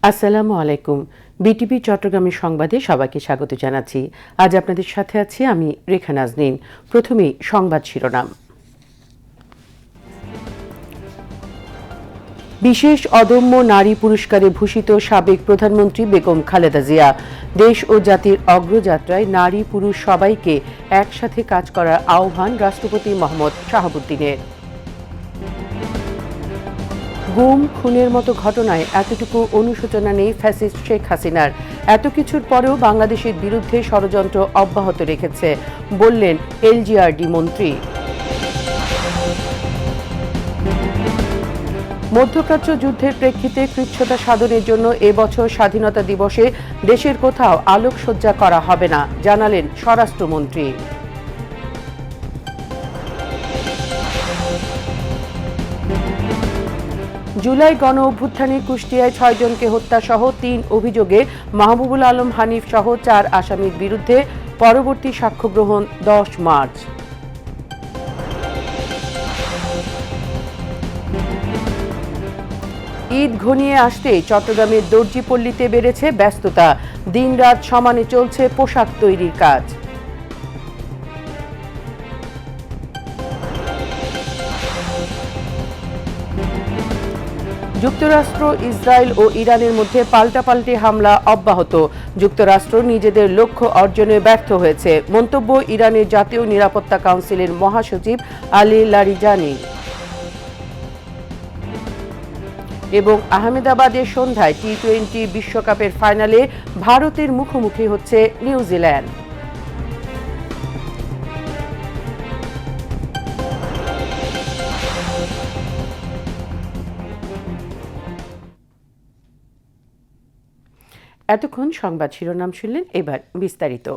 আসসালামু আলাইকুম। বিটিভি চট্টগ্রামের সংবাদে সবাইকে স্বাগত জানাচ্ছি। আজ আপনাদের সাথে আছি আমি রেখা নাজনীন। প্রথমেই সংবাদ শিরোনাম। বিশেষ অদম্য নারী পুরস্কারে ভূষিত সাবেক প্রধানমন্ত্রী বেগম খালেদা জিয়া। দেশ ও জাতির অগ্রযাত্রায় নারী পুরুষ সবাইকে একসাথে কাজ করার আহ্বান রাষ্ট্রপতি মোহাম্মদ শাহাবুদ্দিনের। গুম খুনের মতো ঘটনায় এতটুকু অনুশোচনা নেই ফ্যাসিস্ট শেখ হাসিনার। এত কিছুর পরেও বাংলাদেশের বিরুদ্ধে ষড়যন্ত্র অব্যাহত রেখেছে বললেন এলজিআরডি মন্ত্রী। মধ্যপ্রাচ্য যুদ্ধের প্রেক্ষিতে কৃচ্ছ্রতা সাধনের জন্য এবছর স্বাধীনতা দিবসে দেশের কোথাও আলোকসজ্জা করা হবে না জানালেন স্বরাষ্ট্রমন্ত্রী। জুলাই গণ অভ্যুত্থানে কুষ্টিয়ায় ৬ জনকে হত্যা সহ ৩ অভিযোগে মাহবুবুল আলম হানিফ সহ ৪ আসামির বিরুদ্ধে পরবর্তী সাক্ষ্য গ্রহণ ১০ মার্চ। ঈদ ঘনিয়ে আসতেই চট্টগ্রামের দর্জিপল্লীতে বেড়েছে ব্যস্ততা। দিনরাত সমানে চলছে পোশাক তৈরির কাজ। যুক্তরাষ্ট্র, ইসরায়েল ও ইরানের মধ্যে পাল্টাপাল্টি হামলা অব্যাহত। যুক্তরাষ্ট্র নিজেদের লক্ষ্য অর্জনে ব্যর্থ হয়েছে মন্তব্য ইরানের জাতীয় নিরাপত্তা কাউন্সিলের মহাসচিব আলী লারিজানি। এবং আহমেদাবাদের সন্ধ্যায় টি-20 বিশ্বকাপের ফাইনালে ভারতের মুখোমুখি হচ্ছে নিউজিল্যান্ড। এতক্ষণ সংবাদ শিরোনাম শুনলেন, এবার বিস্তারিত।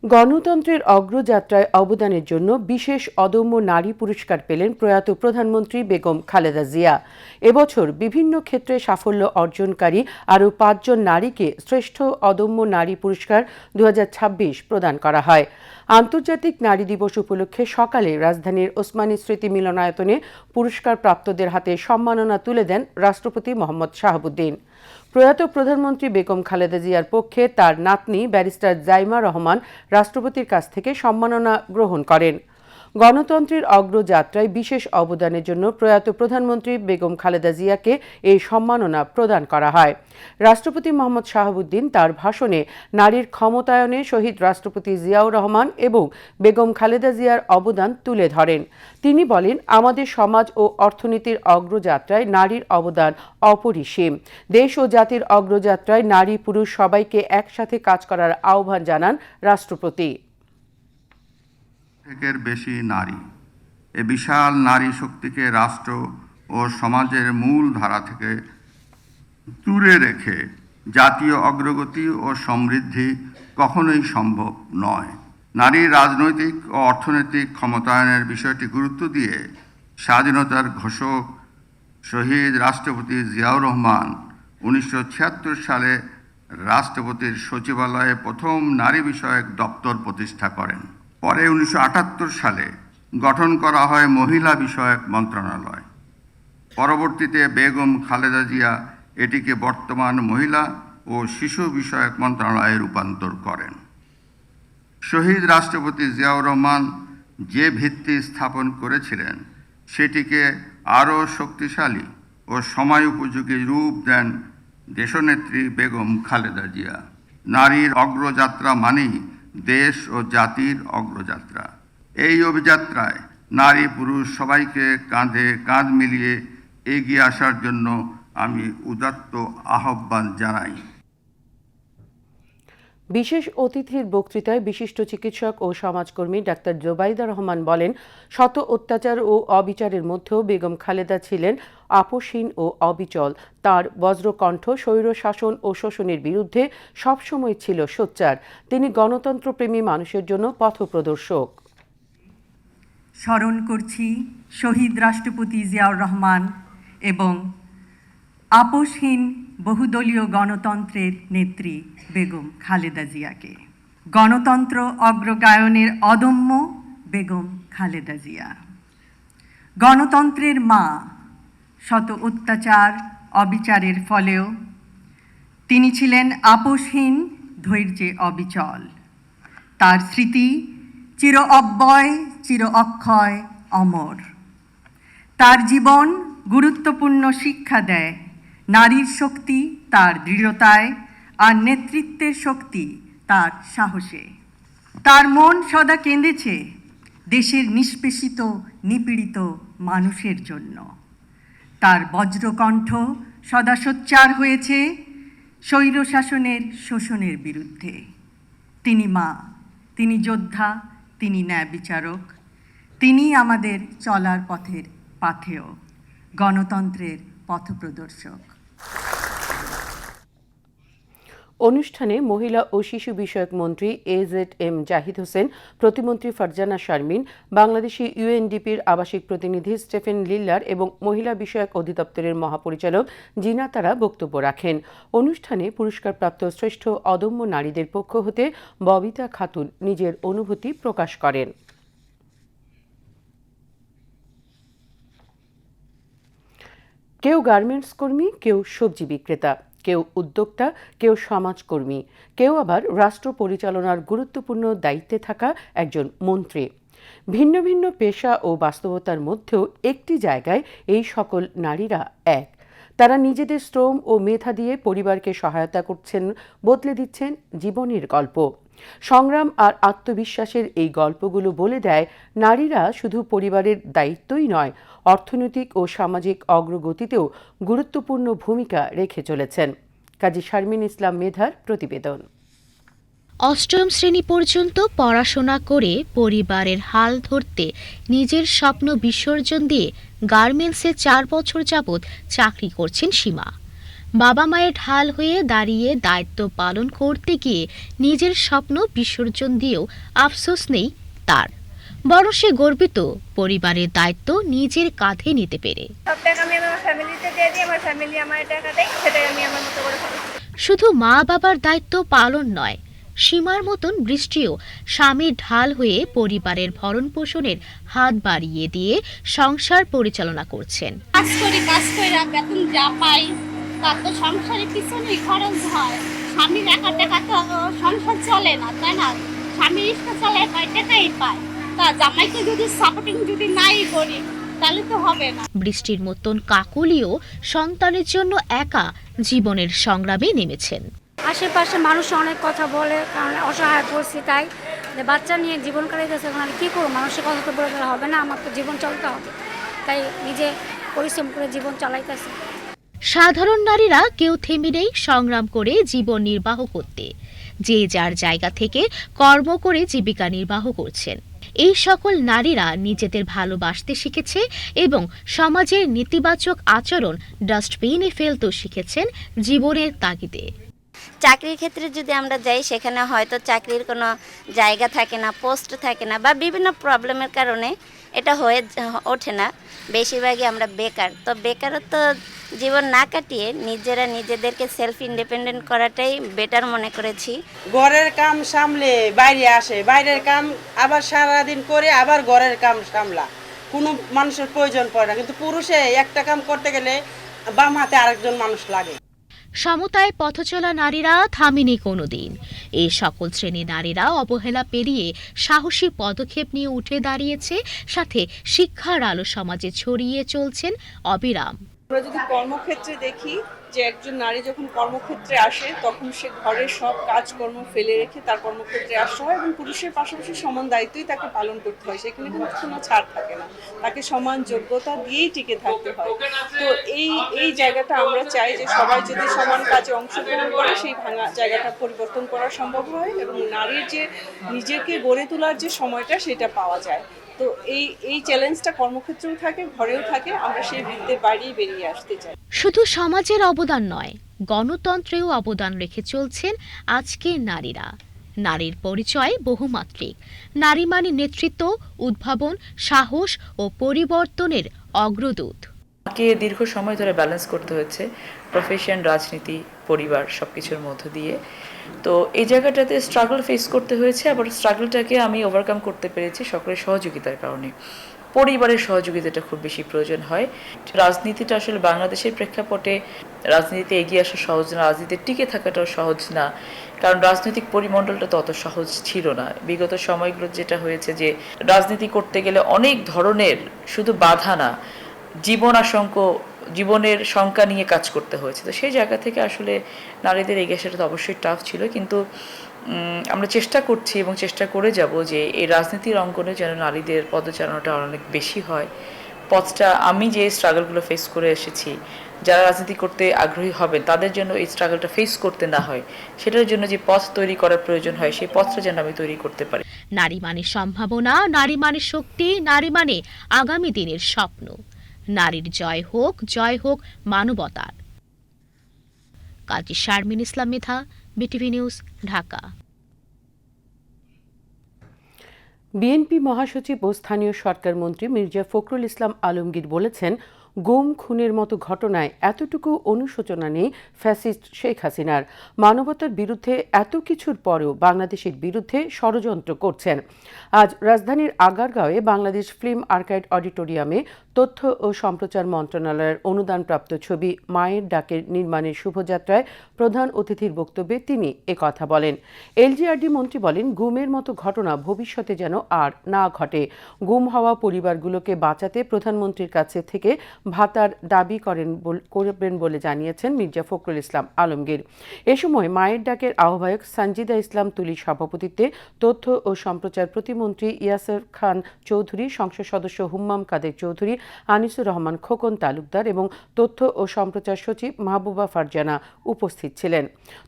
গণতন্ত্রের অগ্রযাত্রায় অবদানের জন্য বিশেষ অদম্য নারী পুরস্কার পেলেন প্রয়াত প্রধানমন্ত্রী বেগম খালেদা জিয়া। এবছর বিভিন্ন ক্ষেত্রে সাফল্য অর্জনকারী আরও ৫ জন নারীকে শ্রেষ্ঠ অদম্য নারী পুরস্কার ২০২৬ প্রদান করা হয়। আন্তর্জাতিক নারী দিবস উপলক্ষে সকালে রাজধানীর ওসমানী স্মৃতি মিলনায়তনে পুরস্কার প্রাপ্তদের হাতে সম্মাননা তুলে দেন রাষ্ট্রপতি মোহাম্মদ শাহাবুদ্দিন। প্রয়াত প্রধানমন্ত্রী বেগম খালেদা জিয়ার পক্ষে তার নাতনি ব্যারিস্টার জাইমা রহমান রাষ্ট্রপতির কাছ থেকে সম্মাননা গ্রহণ করেন। গণতন্ত্রের অগ্রযাত্রায় বিশেষ অবদানের জন্য প্রয়াত প্রধানমন্ত্রী বেগম খালেদা জিয়াকে এই সম্মাননা প্রদান করা হয়। রাষ্ট্রপতি মোহাম্মদ শাহাবুদ্দিন তার ভাষণে নারীর ক্ষমতায়নে শহীদ রাষ্ট্রপতি জিয়াউর রহমান এবং বেগম খালেদা জিয়ার অবদান তুলে ধরেন। তিনি বলেন, আমাদের সমাজ ও অর্থনীতির অগ্রযাত্রায় নারীর অবদান অপরিসীম। দেশ ও জাতির অগ্রযাত্রায় নারী পুরুষ সবাইকে একসাথে কাজ করার আহ্বান জানান রাষ্ট্রপতি। থেকের বেশি নারী, এ বিশাল নারী শক্তিকে রাষ্ট্র ও সমাজের মূল ধারা থেকে দূরে রেখে জাতীয় অগ্রগতি ও সমৃদ্ধি কখনোই সম্ভব নয়। নারীর রাজনৈতিক ও অর্থনৈতিক ক্ষমতায়নের বিষয়টি গুরুত্ব দিয়ে স্বাধীনতার ঘোষক শহীদ রাষ্ট্রপতি জিয়াউর রহমান ১৯৭৬ সালে রাষ্ট্রপতির সচিবালয়ে প্রথম নারী বিষয়ক দপ্তর প্রতিষ্ঠা করেন। পরে ১৯৭৮ সালে গঠন করা হয় মহিলা বিষয়ক মন্ত্রণালয়। পরবর্তীতে বেগম খালেদা জিয়া এটিকে বর্তমান মহিলা ও শিশু বিষয়ক মন্ত্রণালয়ে রূপান্তর করেন। শহীদ রাষ্ট্রপতি জিয়াউর রহমান যে ভিত্তি স্থাপন করেছিলেন সেটিকে আরও শক্তিশালী ও সময় উপযোগী রূপ দেন দেশনেত্রী বেগম খালেদা জিয়া। নারীর অগ্রযাত্রা মানেই দেশ ও জাতির অগ্রযাত্রা। এই অভিযাত্রায় নারী পুরুষ সবাইকে কাঁধে কাঁধ মিলিয়ে এগিয়ে আসার জন্য আমি উদাত্ত আহ্বান জানাই। বিশেষ অতিথির বক্তৃতায় বিশিষ্ট চিকিৎসক ও সমাজকর্মী ডাক্তার জোবাইদা রহমান বলেন, শত অত্যাচার ও অবিচারের মধ্যেও বেগম খালেদা ছিলেন আপোষহীন ও অবিচল। তার বজ্রকণ্ঠ স্বৈর শাসন ও শোষণের বিরুদ্ধে সবসময় ছিল সোচ্চার। তিনি গণতন্ত্রপ্রেমী মানুষের জন্য পথপ্রদর্শক। স্মরণ করছি শহীদ রাষ্ট্রপতি জিয়াউর রহমান এবং আপোষহীন বহুদলীয় গণতন্ত্রের নেত্রী বেগম খালেদা জিয়াকে। গণতন্ত্র অগ্রগায়নের অদম্য বেগম খালেদা জিয়া, গণতন্ত্রের মা, শত অত্যাচার অবিচারের ফলেও তিনি ছিলেন আপোষহীন ধৈর্যে অবিচল। তার স্মৃতি চির অব্যয়, চির অক্ষয়, অমর। তার জীবন গুরুত্বপূর্ণ শিক্ষা দেয় নারীর শক্তি তার দৃঢ়তায়, আর নেতৃত্বের শক্তি তার সাহসে। তার মন সদা কেঁদেছে দেশের নিষ্পেষিত নিপীড়িত মানুষের জন্য। তার বজ্রকণ্ঠ সদা সোচ্চার হয়েছে স্বৈরশাসনের শোষণের বিরুদ্ধে। তিনি মা, তিনি যোদ্ধা, তিনি ন্যায় বিচারক, তিনি আমাদের চলার পথের পাথেয়, গণতন্ত্রের পথপ্রদর্শক। অনুষ্ঠানে মহিলা ও শিশু বিষয়ক মন্ত্রী AZM জাহিদ হোসেন, প্রতিমন্ত্রী ফারজানা শারমিন, বাংলাদেশি UNDPর আবাসিক প্রতিনিধি স্টেফেন লিল্লার এবং মহিলা বিষয়ক অধিদপ্তরের মহাপরিচালক জিনা তারা বক্তব্য রাখেন। অনুষ্ঠানে পুরস্কারপ্রাপ্ত শ্রেষ্ঠ অদম্য নারীদের পক্ষ হতে ববিতা খাতুন নিজের অনুভূতি প্রকাশ করেন। কেউ গার্মেন্টস কর্মী, কেউ সবজি বিক্রেতা, কেউ উদ্যোক্তা, কেউ সমাজকর্মী, কেউ আবার রাষ্ট্র পরিচালনার গুরুত্বপূর্ণ দায়িত্বে থাকা একজন মন্ত্রী। ভিন্ন ভিন্ন পেশা ও বাস্তবতার মধ্যেও একটি জায়গায় এই সকল নারীরা এক। তারা নিজেদের শ্রম ও মেধা দিয়ে পরিবারকে সহায়তা করছেন, বদলে দিচ্ছেন জীবনের গল্প। সংগ্রাম আর আত্মবিশ্বাসের এই গল্পগুলো বলে দেয় নারীরা শুধু পরিবারের দায়িত্বই নয়, অর্থনৈতিক ও সামাজিক অগ্রগতিতেও গুরুত্বপূর্ণ ভূমিকা রেখে চলেছেন। কাজী শারমিন ইসলাম মেধার প্রতিবেদন। অষ্টম শ্রেণী পর্যন্ত পড়াশোনা করে পরিবারের হাল ধরতে নিজের স্বপ্ন বিসর্জন দিয়ে গার্মেন্টসে 4 বছর যাবৎ চাকরি করছেন সীমা। বাবা মায়ের ঢাল হয়ে দাঁড়িয়ে দায়িত্ব পালন করতে গিয়ে নিজের স্বপ্ন বিসর্জন দিয়েও আফসোস নেই তার, বরং সে গর্বিত পরিবারের দায়িত্ব নিজের কাঁধে নিতে পেরে। শুধু মা বাবার দায়িত্ব পালন নয়, সীমার মতন বৃষ্টিও স্বামীর ঢাল হয়ে পরিবারের ভরণ পোষণের হাত বাড়িয়ে দিয়ে সংসার পরিচালনা করছেন। কাজ করে বেতন যা পাই তার তো সংসারের পিছনেই খরচ হয়। স্বামীর একা টাকা তো সংসার চলে না, তাই না? স্বামীর ইচ্ছা চলে কয় টাকাই পায়, তা জামাইকে যদি সাপোর্টিং যদি নাই করি তাহলে তো হবে না। বৃষ্টির মতন কাকলিও সন্তানের জন্য একা জীবনের সংগ্রামে নেমেছেন। আশেপাশে মানুষ অনেক কথা বলে, কারণ অসহায় পরিস্থিতি, যে বাচ্চা নিয়ে জীবন কাটাইতেছে, ওখানে কী করবো? মানুষের কথা তো বলে গেলে হবে না, আমার তো জীবন চলতে হবে, তাই নিজে পরিশ্রম করে জীবন চালাইতেছে। সাধারণ নারীরা কেউ থেমে নেই সংগ্রাম করে জীবন নির্বাহ করতে, যে যার জায়গা থেকে কর্ম করে জীবিকা নির্বাহ করছেন। এই সকল নারীরা নিজেদের ভালোবাসতে শিখেছে এবং সমাজের নেতিবাচক আচরণ ডাস্টবিনে ফেলতেও শিখেছেন জীবনের তাগিদে। চাকরির ক্ষেত্রে যদি আমরা যাই, সেখানে হয়তো চাকরির কোনো জায়গা থাকে না, পোস্ট থাকে না, বা বিভিন্ন প্রবলেমের কারণে এটা হয়ে ওঠে না। বেশিরভাগই আমরা বেকার। তো বেকারত্ব জীবন না কাটিয়ে নিজেরা নিজেদেরকে সেলফ ইন্ডিপেন্ডেন্ট করাটাই বেটার মনে করেছি। ঘরের কাম সামলে বাইরে আসে, বাইরের কাম আবার সারাদিন করে আবার ঘরের কাম সামলা, কোনো মানুষের প্রয়োজন পড়ে না। কিন্তু পুরুষে একটা কাম করতে গেলে বাম হাতে আরেকজন মানুষ লাগে। সমতায় পথচলা নারীরা থামেনি কোনোদিন। এই সকল শ্রেণীর নারীরা অবহেলা পেরিয়ে সাহসী পদক্ষেপ নিয়ে উঠে দাঁড়িয়েছে, সাথে শিক্ষার আলো সমাজে ছড়িয়ে চলছেন অবিরাম। আমরা যদি কর্মক্ষেত্রে দেখি যে একজন নারী যখন কর্মক্ষেত্রে আসে তখন সে ঘরের সব কাজকর্ম ফেলে রেখে তার কর্মক্ষেত্রে আসতে হয় এবং পুরুষের পাশাপাশি সমান দায়িত্বই তাকে পালন করতে হয়। সেখানে কিন্তু কোনো ছাড় থাকে না, তাকে সমান যোগ্যতা দিয়েই টিকে থাকতে হয়। তো এই জায়গাটা আমরা চাই যে সবাই যদি সমান কাজে অংশগ্রহণ করে সেই ভাঙা জায়গাটা পরিবর্তন করা সম্ভব হয় এবং নারীর যে নিজেকে গড়ে তোলার যে সময়টা সেটা পাওয়া যায়। তো এই চ্যালেঞ্জটা কর্মক্ষেত্রেও থাকে, ঘরেও থাকে। আমরা সেই বৃত্তের বাইরেই বেরিয়ে আসতে চাই। শুধু সমাজের অবদান নয়, গণতন্ত্রেও অবদান রেখে চলছেন আজকের নারীরা। নারীর পরিচয় বহুমাত্রিক। নারী মানে নেতৃত্ব, উদ্ভাবন, সাহস ও পরিবর্তনের অগ্রদূত। আমাকে দীর্ঘ সময় ধরে ব্যালেন্স করতে হয়েছে প্রফেশন, রাজনীতি, পরিবার সবকিছুর মধ্য দিয়ে। তো এই জায়গাটাতে স্ট্রাগল ফেস করতে হয়েছে, আবার স্ট্রাগলটাকে আমি ওভারকাম করতে পেরেছি সকলের সহযোগিতার কারণে। পরিবারের সহযোগিতাটা খুব বেশি প্রয়োজন হয়। রাজনীতিটা আসলে বাংলাদেশের প্রেক্ষাপটে রাজনীতিতে এগিয়ে আসা সহজ না, রাজনীতিতে টিকে থাকাটাও সহজ না, কারণ রাজনৈতিক পরিমণ্ডলটা তত সহজ ছিল না। বিগত সময়গুলো যেটা হয়েছে যে রাজনীতি করতে গেলে অনেক ধরনের শুধু বাধা না, জীবনের শঙ্কা নিয়ে কাজ করতে হয়েছে। তো সেই জায়গা থেকে আসলে নারীদের এগিয়ে আসাটা তো অবশ্যই টাফ ছিল, কিন্তু আমরা চেষ্টা করছি এবং চেষ্টা করে যাব যে এই রাজনীতির অঙ্গনে যেন নারীদের পদচারণাটা অনেক বেশি হয়। পথটা আমি যে স্ট্রাগলগুলো ফেস করে এসেছি, যারা রাজনীতি করতে আগ্রহী হবেন তাদের জন্য এই স্ট্রাগলটা ফেস করতে না হয়, সেটার জন্য যে পথ তৈরি করার প্রয়োজন হয় সেই পথটা যেন আমি তৈরি করতে পারি। নারী মানে সম্ভাবনা, নারী মানে শক্তি, নারী মানে আগামী দিনের স্বপ্ন। নারীর জয় হোক মানবতার। কাজী শারমিন ইসলাম মিথা, বিটিভি নিউজ, ঢাকা। বিএনপি মহাসচিব ও স্থানীয় সরকার মন্ত্রী মির্জা ফখরুল ইসলাম আলমগীর বলেছেন, গুম খুনের মতো ঘটনায় এতটুকু অনুশোচনা নেই ফ্যাসিস্ট শেখ হাসিনার। মানবতার বিরুদ্ধে এত কিছুর পরেও বাংলাদেশের বিরুদ্ধে ষড়যন্ত্র করছেন। আজ রাজধানীর আগারগাঁওয়ে বাংলাদেশ ফিল্ম আর্কাইভ অডিটোরিয়ামে তথ্য ও সম্প্রচার মন্ত্রণালয়ের অনুদানপ্রাপ্ত ছবি মায়ের ডাকের নির্মাণের শুভযাত্রায় প্রধান অতিথির বক্তব্যে তিনি একথা বলেন। এলজিআরডি মন্ত্রী বলেন, গুমের মতো ঘটনা ভবিষ্যতে যেন আর না ঘটে। গুম হওয়া পরিবারগুলোকে বাঁচাতে প্রধানমন্ত্রীর কাছে থেকে ভাতার দাবি করবেন বলে জানিয়েছেন মির্জা ফখরুল ইসলাম আলমগীর। এ সময় মায়ের ডাকের আহ্বায়ক সঞ্জিদা ইসলাম তুলির সভাপতিত্বে তথ্য ও সম্প্রচার প্রতিমন্ত্রী ইয়াসের খান চৌধুরী, সংসদ সদস্য হুম্মাম কাদের চৌধুরী, আনিসুর রহমান খোকন তালুকদার এবং তথ্য ও সম্প্রচার সচিব মাহবুবা ফারজানা উপস্থিত ছিলেন।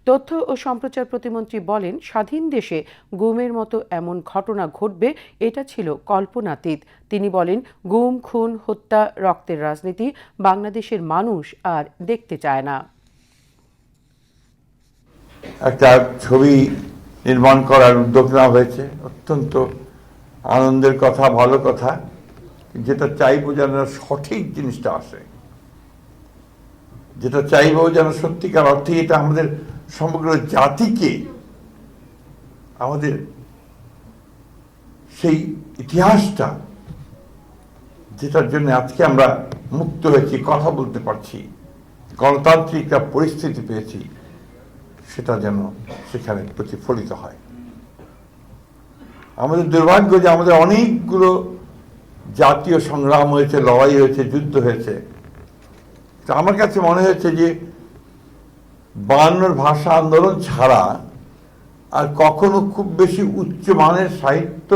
তথ্য ও সম্প্রচার প্রতিমন্ত্রী বলেন, স্বাধীন দেশে গুমের মতো এমন ঘটনা ঘটবে এটা ছিল কল্পনাতীত। তিনি বলেন, গুম, খুন, হত্যা, রক্তের রাজনীতি বাংলাদেশের মানুষ আর দেখতে চায় না। একটা ছবি নির্মাণ করার উদ্যোগ নেওয়া হয়েছে, অত্যন্ত আনন্দের কথা, ভালো কথা। যেটা চাইবো যেন সঠিক জিনিসটা আসে, যেটা চাইবো যেন সত্যিকার অর্থে এটা আমাদের সমগ্র জাতিকে, আমাদের সেই ইতিহাসটা যেটার জন্য আজকে আমরা মুক্ত হয়েছি, কথা বলতে পারছি, গণতান্ত্রিক একটা পরিস্থিতি পেয়েছি, সেটা যেন সেখানে প্রতিফলিত হয়। আমাদের দুর্ভাগ্য যে আমাদের অনেকগুলো জাতীয় সংগ্রাম হয়েছে, লড়াই হয়েছে, যুদ্ধ হয়েছে। তো আমার কাছে মনে হয়েছে যে 52 ভাষা আন্দোলন ছাড়া আর কখনো খুব বেশি উচ্চমানের সাহিত্য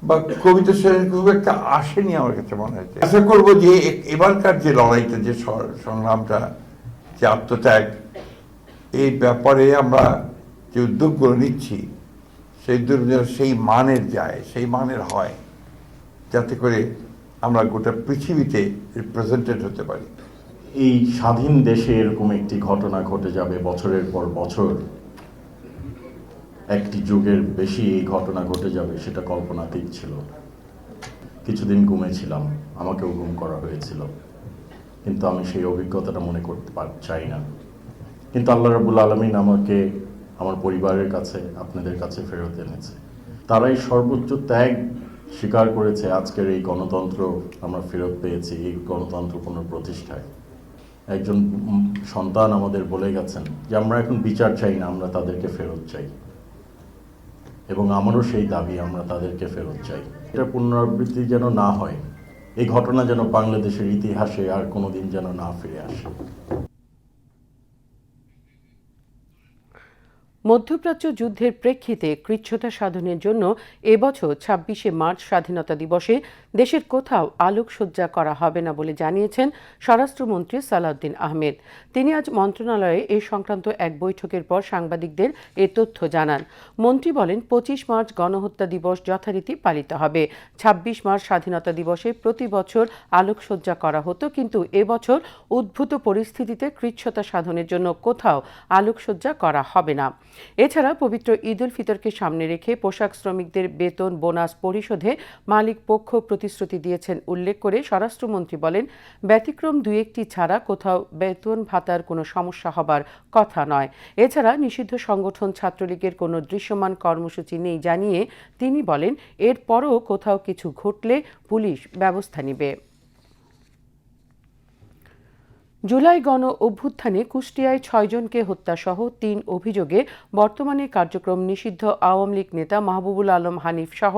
বা কবিতা খুব একটা আসেনি আমার কাছে মনে হয়েছে। আশা করবো যে এবারকার যে লড়াইটা, যে সংগ্রামটা, যে আত্মত্যাগ, এই ব্যাপারে আমরা যে উদ্যোগগুলো নিচ্ছি সেই উদ্যোগ সেই মানের যায়, সেই মানের হয়, যাতে করে আমরা গোটা পৃথিবীতে রিপ্রেজেন্টেড হতে পারি। এই স্বাধীন দেশে এরকম একটি ঘটনা ঘটে যাবে বছরের পর বছর, একটি যুগের বেশি এই ঘটনা ঘটে যাবে, সেটা কল্পনাতীত ছিল। কিছুদিন গুমেছিলাম, আমাকেও গুম করা হয়েছিল, কিন্তু আমি সেই অভিজ্ঞতাটা মনে করতে চাই না। কিন্তু আল্লাহ রাব্বুল আলামিন আমাকে আমার পরিবারের কাছে, আপনাদের কাছে ফেরত এনেছে। তারাই সর্বোচ্চ ত্যাগ স্বীকার করেছে আজকের এই গণতন্ত্র আমরা ফেরত পেয়েছি, এই গণতন্ত্র পুনঃপ্রতিষ্ঠায়। একজন সন্তান আমাদের বলে গেছেন যে আমরা এখন বিচার চাই না, আমরা তাদেরকে ফেরত চাই, এবং আমারও সেই দাবি, আমরা তাদেরকে ফেরত চাই। এটা পুনরাবৃত্তি যেন না হয়, এই ঘটনা যেন বাংলাদেশের ইতিহাসে আর কোনোদিন যেন না ফিরে আসে। মধ্যপ্রাচ্য যুদ্ধের প্রেক্ষিতে কৃচ্ছ্রতা সাধনের জন্য এবছর ২৬শে মার্চ স্বাধীনতা দিবসে দেশের কোথাও আলোকসজ্জা করা হবে না বলে জানিয়েছেন স্বরাষ্ট্রমন্ত্রী সালাউদ্দিন আহমেদ। তিনি আজ মন্ত্রণালয়ে এ সংক্রান্ত এক বৈঠকের পর সাংবাদিকদের এ তথ্য জানান। মন্ত্রী বলেন, ২৫ মার্চ গণহত্যা দিবস যথারীতি পালিত হবে। ২৬ মার্চ স্বাধীনতা দিবসে প্রতি বছর আলোকসজ্জা করা হতো, কিন্তু এবছর উদ্ভূত পরিস্থিতিতে কৃচ্ছ্রতা সাধনের জন্য কোথাও আলোকসজ্জা করা হবে না। এছাড়া পবিত্র ঈদ উল ফিতরকে সামনে রেখে পোশাক শ্রমিকদের বেতন বোনাস পরিশোধে মালিক পক্ষ প্রতিশ্রুতি দিয়েছেন উল্লেখ করে স্বরাষ্ট্রমন্ত্রী বলেন, ব্যতিক্রম দুই একটি ছাড়া কোথাও বেতন ভাতার কোনো সমস্যা হবার কথা নয়। এছাড়া নিষিদ্ধ সংগঠন ছাত্রলীগের কোনো দৃশ্যমান কর্মসূচি নেই জানিয়ে তিনি বলেন, এরপরও কোথাও কিছু ঘটলে পুলিশ ব্যবস্থা নেবে। জুলাই গণ অভ্যুত্থানে কুষ্টিয়ায় ৬ জনকে হত্যাসহ ৩ অভিযোগে বর্তমানে কার্যক্রম নিষিদ্ধ আওয়ামী লীগ নেতা মাহবুবুল আলম হানিফ সহ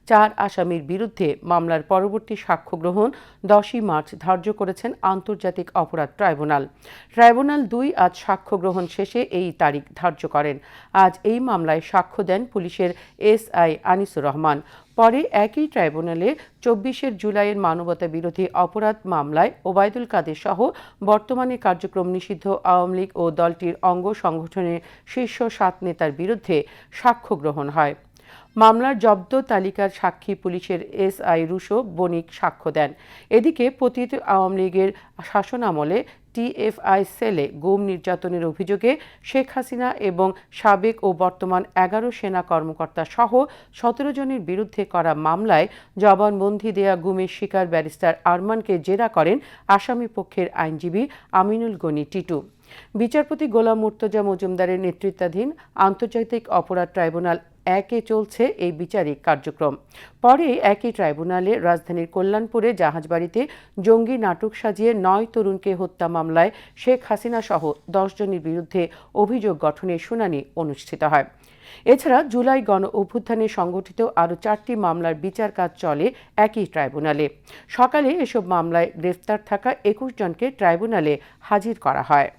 ৪ আসামির বিরুদ্ধে মামলার পরবর্তী সাক্ষ্য গ্রহণ ১০ই মার্চ ধার্য করেছেন আন্তর্জাতিক অপরাধ ট্রাইব্যুনাল। ট্রাইব্যুনাল ২ আজ সাক্ষ্য গ্রহণ শেষে এই তারিখ ধার্য করেন। আজ এই মামলায় সাক্ষ্য দেন পুলিশের এসআই আনিসুর রহমান। পরে একই ট্রাইব্যুনালে ২৪ জুলাইয়ের মানবতা বিরোধী অপরাধ মামলায় ওবায়দুল কাদের সহ বর্তমানে কার্যক্রম নিষিদ্ধ আওয়ামী লীগ ও দলটির অঙ্গ সংগঠনের শীর্ষ ৭ নেতার বিরুদ্ধে সাক্ষ্য গ্রহণ হয়। মামলার জব্দ তালিকার সাক্ষী পুলিশের এসআই রুশো বণিক সাক্ষ্য দেন। এদিকে পতিত আওয়ামী লীগের শাসনামলে টিএফআই সেলে গুম নির্যাতনের অভিযোগে শেখ হাসিনা এবং সাবেক ও বর্তমান ১১ সেনা কর্মকর্তা সহ ১৭ জনের বিরুদ্ধে করা মামলায় জবানবন্দি দেয়া গুমের শিকার ব্যারিস্টার আরমানকে জেরা করেন আসামি পক্ষের আইনজীবী আমিনুল গনি টিটু। বিচারপতি গোলাম মুর্তজা মজুমদারের নেতৃত্বাধীন আন্তর্জাতিক অপরাধ ট্রাইব্যুনাল ১-এ চলছে এই বিচারিক কার্যক্রম। পরে একই ট্রাইব্যুনালে রাজধানীর কল্যাণপুরে জাহাজবাড়িতে জঙ্গি নাটক সাজিয়ে ৯ তরুণকে হত্যা মামলায় শেখ হাসিনা সহ ১০ জনের বিরুদ্ধে অভিযোগ গঠনের শুনানি অনুষ্ঠিত হয়। এছাড়া জুলাই গণ অভ্যুত্থানে সংগঠিত আরও ৪টি মামলার বিচার কাজ চলে একই ট্রাইব্যুনালে। সকালে এসব মামলায় গ্রেফতার থাকা ২১ জনকে ট্রাইব্যুনালে হাজির করা হয়।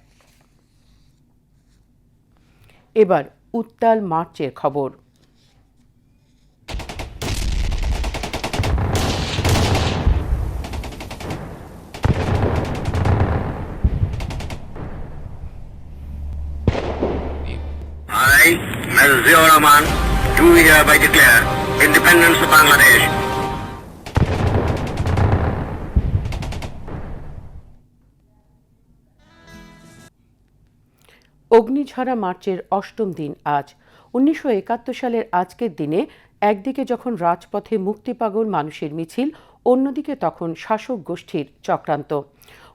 এবার উত্তাল মার্চের খবর। I, Mr. Ziaur Rahman, do hereby declare independence of Bangladesh. অগ্নিঝরা মার্চের ৮ম দিন আজ। ১৯৭১ সালের আজকের দিনে একদিকে যখন রাজপথে মুক্তিপাগল মানুষের মিছিল, অন্যদিকে তখন শাসক গোষ্ঠীর চক্রান্ত।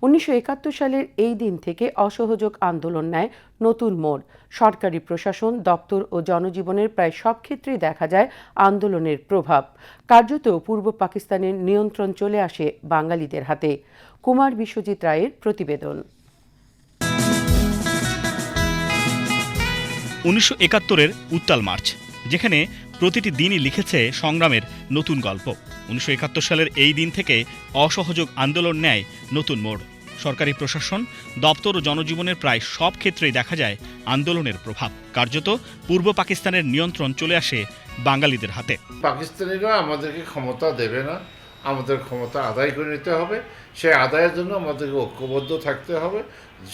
১৯৭১ সালের এই দিন থেকে অসহযোগ আন্দোলন নেয় নতুন মোড়। সরকারি প্রশাসন, দপ্তর ও জনজীবনের প্রায় সব ক্ষেত্রেই দেখা যায় আন্দোলনের প্রভাব। কার্যত পূর্ব পাকিস্তানের নিয়ন্ত্রণ চলে আসে বাঙালিদের হাতে। কুমার বিশ্বজিৎ রায়ের প্রতিবেদন। ১৯৭১-এর উত্তাল মার্চ, যেখানে প্রতিটি দিনই লিখেছে সংগ্রামের নতুন গল্প। ১৯৭১ সালের এই দিন থেকে অসহযোগ আন্দোলন নেয় নতুন মোড়। সরকারি প্রশাসন, দপ্তর ও জনজীবনের প্রায় সব ক্ষেত্রেই দেখা যায় আন্দোলনের প্রভাব। কার্যত পূর্ব পাকিস্তানের নিয়ন্ত্রণ চলে আসে বাঙালিদের হাতে। পাকিস্তানিরা আমাদেরকে ক্ষমতা দেবে না, আমাদের ক্ষমতা আদায় করে নিতে হবে। সেই আদায়ের জন্য আমাদেরকে ঐক্যবদ্ধ থাকতে হবে।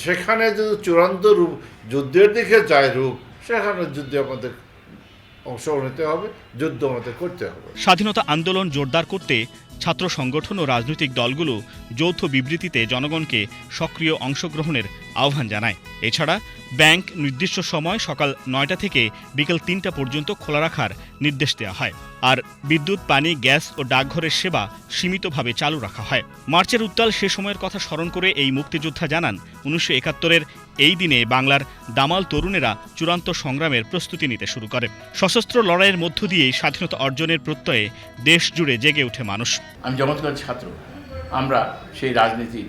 সেখানে যদি চূড়ান্ত রূপ যুদ্ধের দিকে যায় রূপ, সেখানে যুদ্ধে আমাদের অংশগ্রহণ নিতে হবে, যুদ্ধ আমাদের করতে হবে। স্বাধীনতা আন্দোলন জোরদার করতে ছাত্র সংগঠন ও রাজনৈতিক দলগুলো যৌথ বিবৃতিতে জনগণকে সক্রিয় অংশগ্রহণের আহ্বান জানায়। এছাড়া ব্যাংক নির্দিষ্ট সময় সকাল ৯টা থেকে বিকেল ৩টা পর্যন্ত খোলা রাখার নির্দেশ দেওয়া হয়। আর বিদ্যুৎ, পানি, গ্যাস ও ডাকঘরের সেবা সীমিতভাবে চালু রাখা হয়। মার্চের উত্তাল সে সময়ের কথা স্মরণ করে এই মুক্তিযোদ্ধা জানান, ১৯৭১-এর এই দিনে বাংলার দামাল তরুণেরা চূড়ান্ত সংগ্রামের প্রস্তুতি নিতে শুরু করে। সশস্ত্র লড়াইয়ের মধ্য দিয়েই স্বাধীনতা অর্জনের প্রত্যয়ে দেশ জুড়ে জেগে ওঠে মানুষ। আমি জগৎগঞ্জ ছাত্র, আমরা সেই রাজনীতি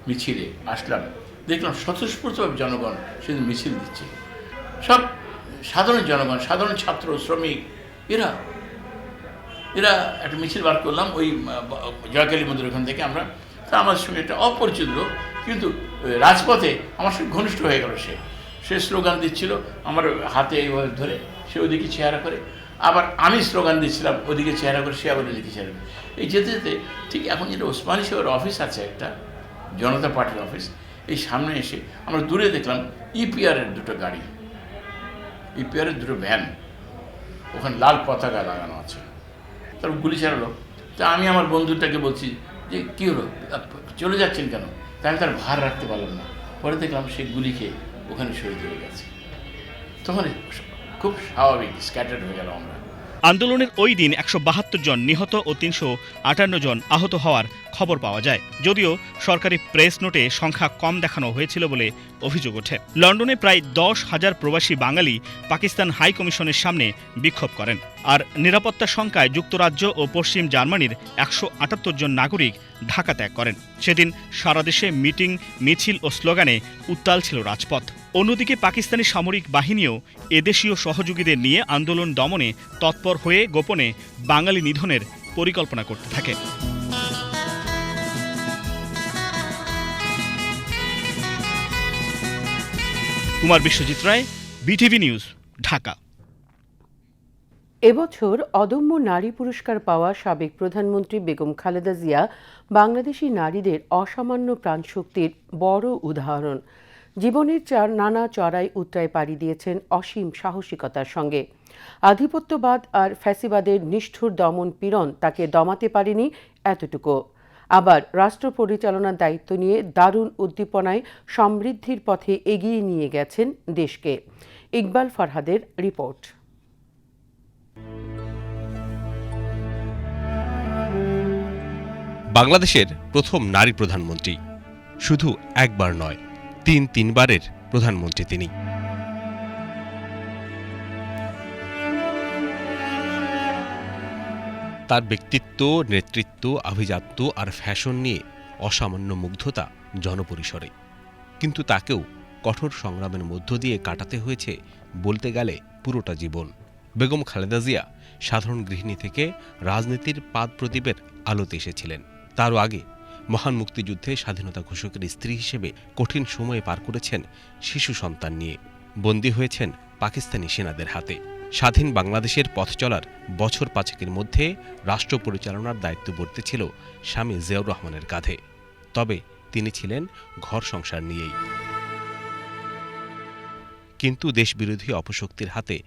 মিছিলে আসলাম, দেখলাম স্বতঃস্ফূর্তভাবে জনগণ সেদিন মিছিল দিচ্ছে। সব সাধারণ জনগণ, সাধারণ ছাত্র, শ্রমিক, এরা একটা মিছিল বার করলাম ওই জয়কালী মন্দির ওখান থেকে। আমরা তা আমার সঙ্গে একটা অপরিচিত লোক, কিন্তু রাজপথে আমার সঙ্গে ঘনিষ্ঠ হয়ে গেল। সে স্লোগান দিচ্ছিল আমার হাতে এইভাবে ধরে, সে ওদিকে চেহারা করে, আবার আমি স্লোগান দিচ্ছিলাম ওদিকে চেহারা করে, সে আবার ওদিকে চেহারা করে। এই যেতে যেতে ঠিক এখন যেটা ওসমানী সাহেবের অফিস আছে, একটা জনতা পার্টির অফিস, এই সামনে এসে আমরা দূরে দেখলাম ইপিআরের দুটো গাড়ি, ইপিআরের দুটো ভ্যান, ওখানে লাল পতাকা লাগানো আছে। তারপর গুলি চালালো। তা আমি আমার বন্ধুটাকে বলছি যে কী হলো, চলে যাচ্ছেন কেন? তাই আমি তার ভার রাখতে পারলাম না। পরে দেখলাম সে গুলি খেয়ে ওখানে শহীদ হয়ে গেছে। তখন খুব স্বাভাবিক, স্ক্যাটার্ড হয়ে গেল আমরা। আন্দোলনের ওই দিন ১৭২ জন নিহত ও ৩৫৮ জন আহত হওয়ার খবর পাওয়া যায়, যদিও সরকারি প্রেস নোটে সংখ্যা কম দেখানো হয়েছিল বলে অভিযোগ ওঠে। লন্ডনে প্রায় ১০,০০০ প্রবাসী বাঙালি পাকিস্তান হাই কমিশনের সামনে বিক্ষোভ করেন, আর নিরাপত্তা শঙ্কায় যুক্তরাজ্য ও পশ্চিম জার্মানির ১৭৮ জন নাগরিক ঢাকা ত্যাগ করেন। সেদিন সারা দেশে মিটিং, মিছিল ও স্লোগানে উত্তাল ছিল রাজপথ। অন্যদিকে পাকিস্তানি সামরিক বাহিনীও এদেশীয় সহযোগীদের নিয়ে আন্দোলন দমনে তৎপর হয়ে গোপনে বাঙালি নিধনের পরিকল্পনা করতে থাকে। কুমার বিশ্বজিৎ রায়, বিটিভি নিউজ, ঢাকা। এবছর অদম্য নারী পুরস্কার পাওয়া সাবেক প্রধানমন্ত্রী বেগম খালেদা জিয়া বাংলাদেশি নারীদের অসামান্য প্রাণশক্তির বড় উদাহরণ। জীবনের নানা চড়াই উতরাই পাড়ি দিয়েছেন অসীম সাহসিকতার সঙ্গে। আধিপত্যবাদ আর ফ্যাসিবাদের নিষ্ঠুর দমন পীড়ন তাকে দমাতে পারেনি এতটুকু। আবার রাষ্ট্র পরিচালনার দায়িত্ব নিয়ে দারুণ উদ্দীপনায় সমৃদ্ধির পথে এগিয়ে নিয়ে গেছেন দেশকে। ইকবাল ফরহাদের রিপোর্ট। বাংলাদেশের প্রথম নারী প্রধানমন্ত্রী, শুধু একবার নয়, তিনবারের প্রধানমন্ত্রী তিনি। তার ব্যক্তিত্ব, নেতৃত্ব, আভিজাত্য আর ফ্যাশন নিয়ে অসামান্য মুগ্ধতা জনপরিসরে, কিন্তু তাকেও কঠোর সংগ্রামের মধ্য দিয়ে কাটাতে হয়েছে বলতে গেলে পুরোটা জীবন। বেগম খালেদা জিয়া সাধারণ গৃহিণী থেকে রাজনীতির পাদ প্রদীপের আলোতে এসেছিলেন। তারও আগে মহান মুক্তিযুদ্ধে স্বাধীনতা ঘোষকের স্ত্রী হিসেবে কঠিন সময়ে পার করেছেন শিশু সন্তান নিয়ে। বন্দী হয়েছেন পাকিস্তানি সেনাদের হাতে। স্বাধীন বাংলাদেশের পথ চলার বছর ৫ মধ্যে রাষ্ট্র পরিচালনার দায়িত্ব বর্তেছিল স্বামী জিয়াউর রহমানের কাঁধে। তবে তিনি ছিলেন ঘর সংসার নিয়েই। কিন্তু দেশবিরোধী অপশক্তির হাতে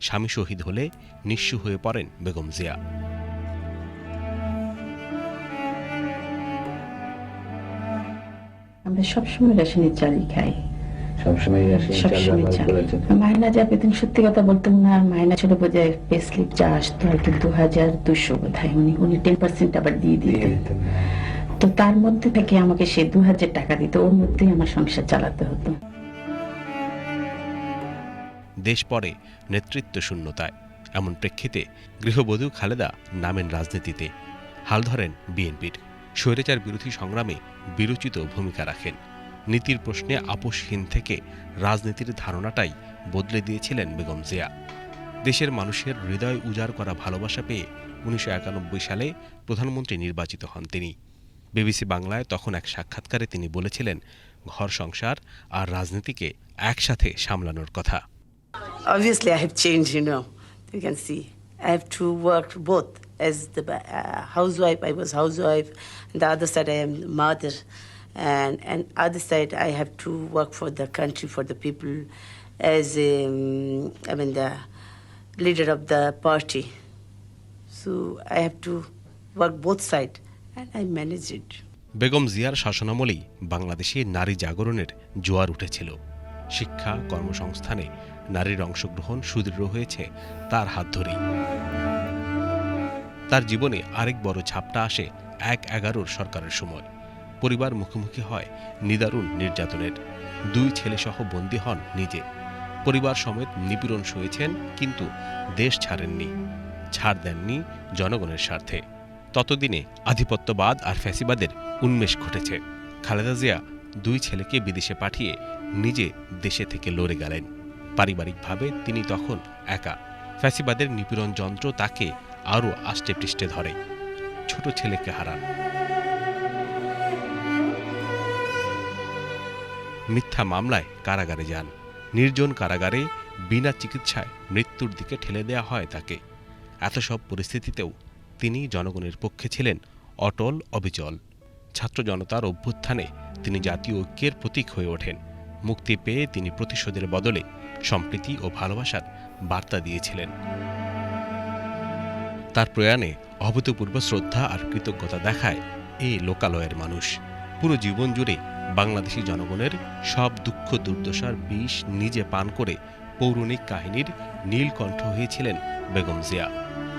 স্বামী শহীদ হলে নিঃস্ব হয়ে পড়েন বেগম জিয়া। আমরা সবসময় রেশনের চালই খাই, সবসময় মাইনা যা পেতেন, সত্যি কথা বলতাম না। আর মাইনা ছিল বোধহয় পে স্লিপ যা আসতো আর কি ২২০০ বোধহয়, উনি 10% আবার দিয়ে দিতেন। তো তার মধ্যে থেকে আমাকে সে ২০০০ টাকা দিত, ওর মধ্যেই আমার সংসার চালাতে হতো। দেশ পড়ে নেতৃত্ব শূন্যতায়। এমন প্রেক্ষিতে গৃহবধূ খালেদা নামেন রাজনীতিতে, হাল ধরেন বিএনপির। স্বৈরাচার বিরোধী সংগ্রামে বিরোচিত ভূমিকা রাখেন। নীতির প্রশ্নে আপোষহীন থেকে রাজনীতির ধারণাটাই বদলে দিয়েছিলেন বেগম জিয়া। দেশের মানুষের হৃদয় উজাড় করা ভালোবাসা পেয়ে ১৯৯১ সালে প্রধানমন্ত্রী নির্বাচিত হন তিনি। বিবিসি বাংলায় তখন এক সাক্ষাৎকারে তিনি বলেছিলেন ঘর সংসার আর রাজনীতিকে একসাথে সামলানোর কথা। Obviously, I have changed, you can see. I have to work both. As the housewife, I was housewife. On the other side, I am mother. And other side, I have to work for the country, for the people, as the leader of the party. So I have to work both sides, and I manage it. Begum জিয়ার শাসনামলেই বাংলাদেশে নারী জাগরণের জোয়ার উঠেছিল। শিক্ষা, কর্মসংস্থানে নারীর অংশগ্রহণ সুদৃঢ় হয়েছে তার হাত ধরেই। তার জীবনে আরেক বড় ঝাপটা আসে ১/১১ সরকারের সময়। পরিবার মুখোমুখি হয় নিদারুণ নির্যাতনের। 2 ছেলেসহ বন্দী হন নিজে। পরিবার সমেত নিপীড়ন সয়েছেন, কিন্তু দেশ ছাড়েননি, ছাড় দেননি জনগণের স্বার্থে। ততদিনে আধিপত্যবাদ আর ফ্যাসিবাদের উন্মেষ ঘটেছে। খালেদা জিয়া 2 ছেলেকে বিদেশে পাঠিয়ে নিজে দেশে থেকে লড়ে গেলেন। পারিবারিকভাবে তিনি তখন একা। ফ্যাসিবাদের নিপীড়ন যন্ত্র তাকে আরও আষ্টে পৃষ্ঠে ধরে। ছোট ছেলেকে হারান। মিথ্যা মামলায় কারাগারে যান। নির্জন কারাগারে বিনা চিকিৎসায় মৃত্যুর দিকে ঠেলে দেয়া হয় তাকে। এত সব পরিস্থিতিতেও তিনি জনগণের পক্ষে ছিলেন অটল, অবিচল। ছাত্র জনতার অভ্যুত্থানে তিনি জাতীয় ঐক্যের প্রতীক হয়ে ওঠেন। মুক্তি পেয়ে তিনি প্রতিশোধের বদলে সম্প্রীতি ও ভালোবাসার বার্তা দিয়েছিলেন। তার প্রয়াণে অভূতপূর্ব শ্রদ্ধা আর কৃতজ্ঞতা দেখায় এই লোকালয়ের মানুষ। পুরো জীবন জুড়ে বাংলাদেশি জনগণের সব দুঃখ দুর্দশার বিষ নিজে পান করে পৌরাণিক কাহিনীর নীলকণ্ঠ হয়েছিলেন বেগম জিয়া।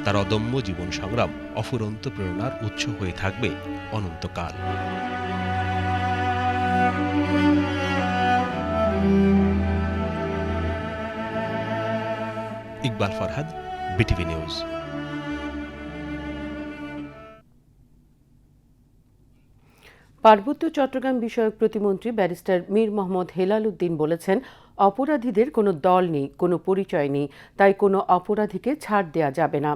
তার অদম্য জীবন সংগ্রাম অফুরন্ত প্রেরণার উৎস হয়ে থাকবে অনন্তকাল। Iqbal Farhad, BTV news. পার্বত্য চট্টগ্রাম বিষয়ক প্রতিমন্ত্রী ব্যারিস্টার মীর মোহাম্মদ হেলাল উদ্দিন বলেছেন, অপরাধীদের কোনো দল নেই, কোনো পরিচয় নেই, তাই কোনো অপরাধীকে ছাড় দেয়া যাবে না।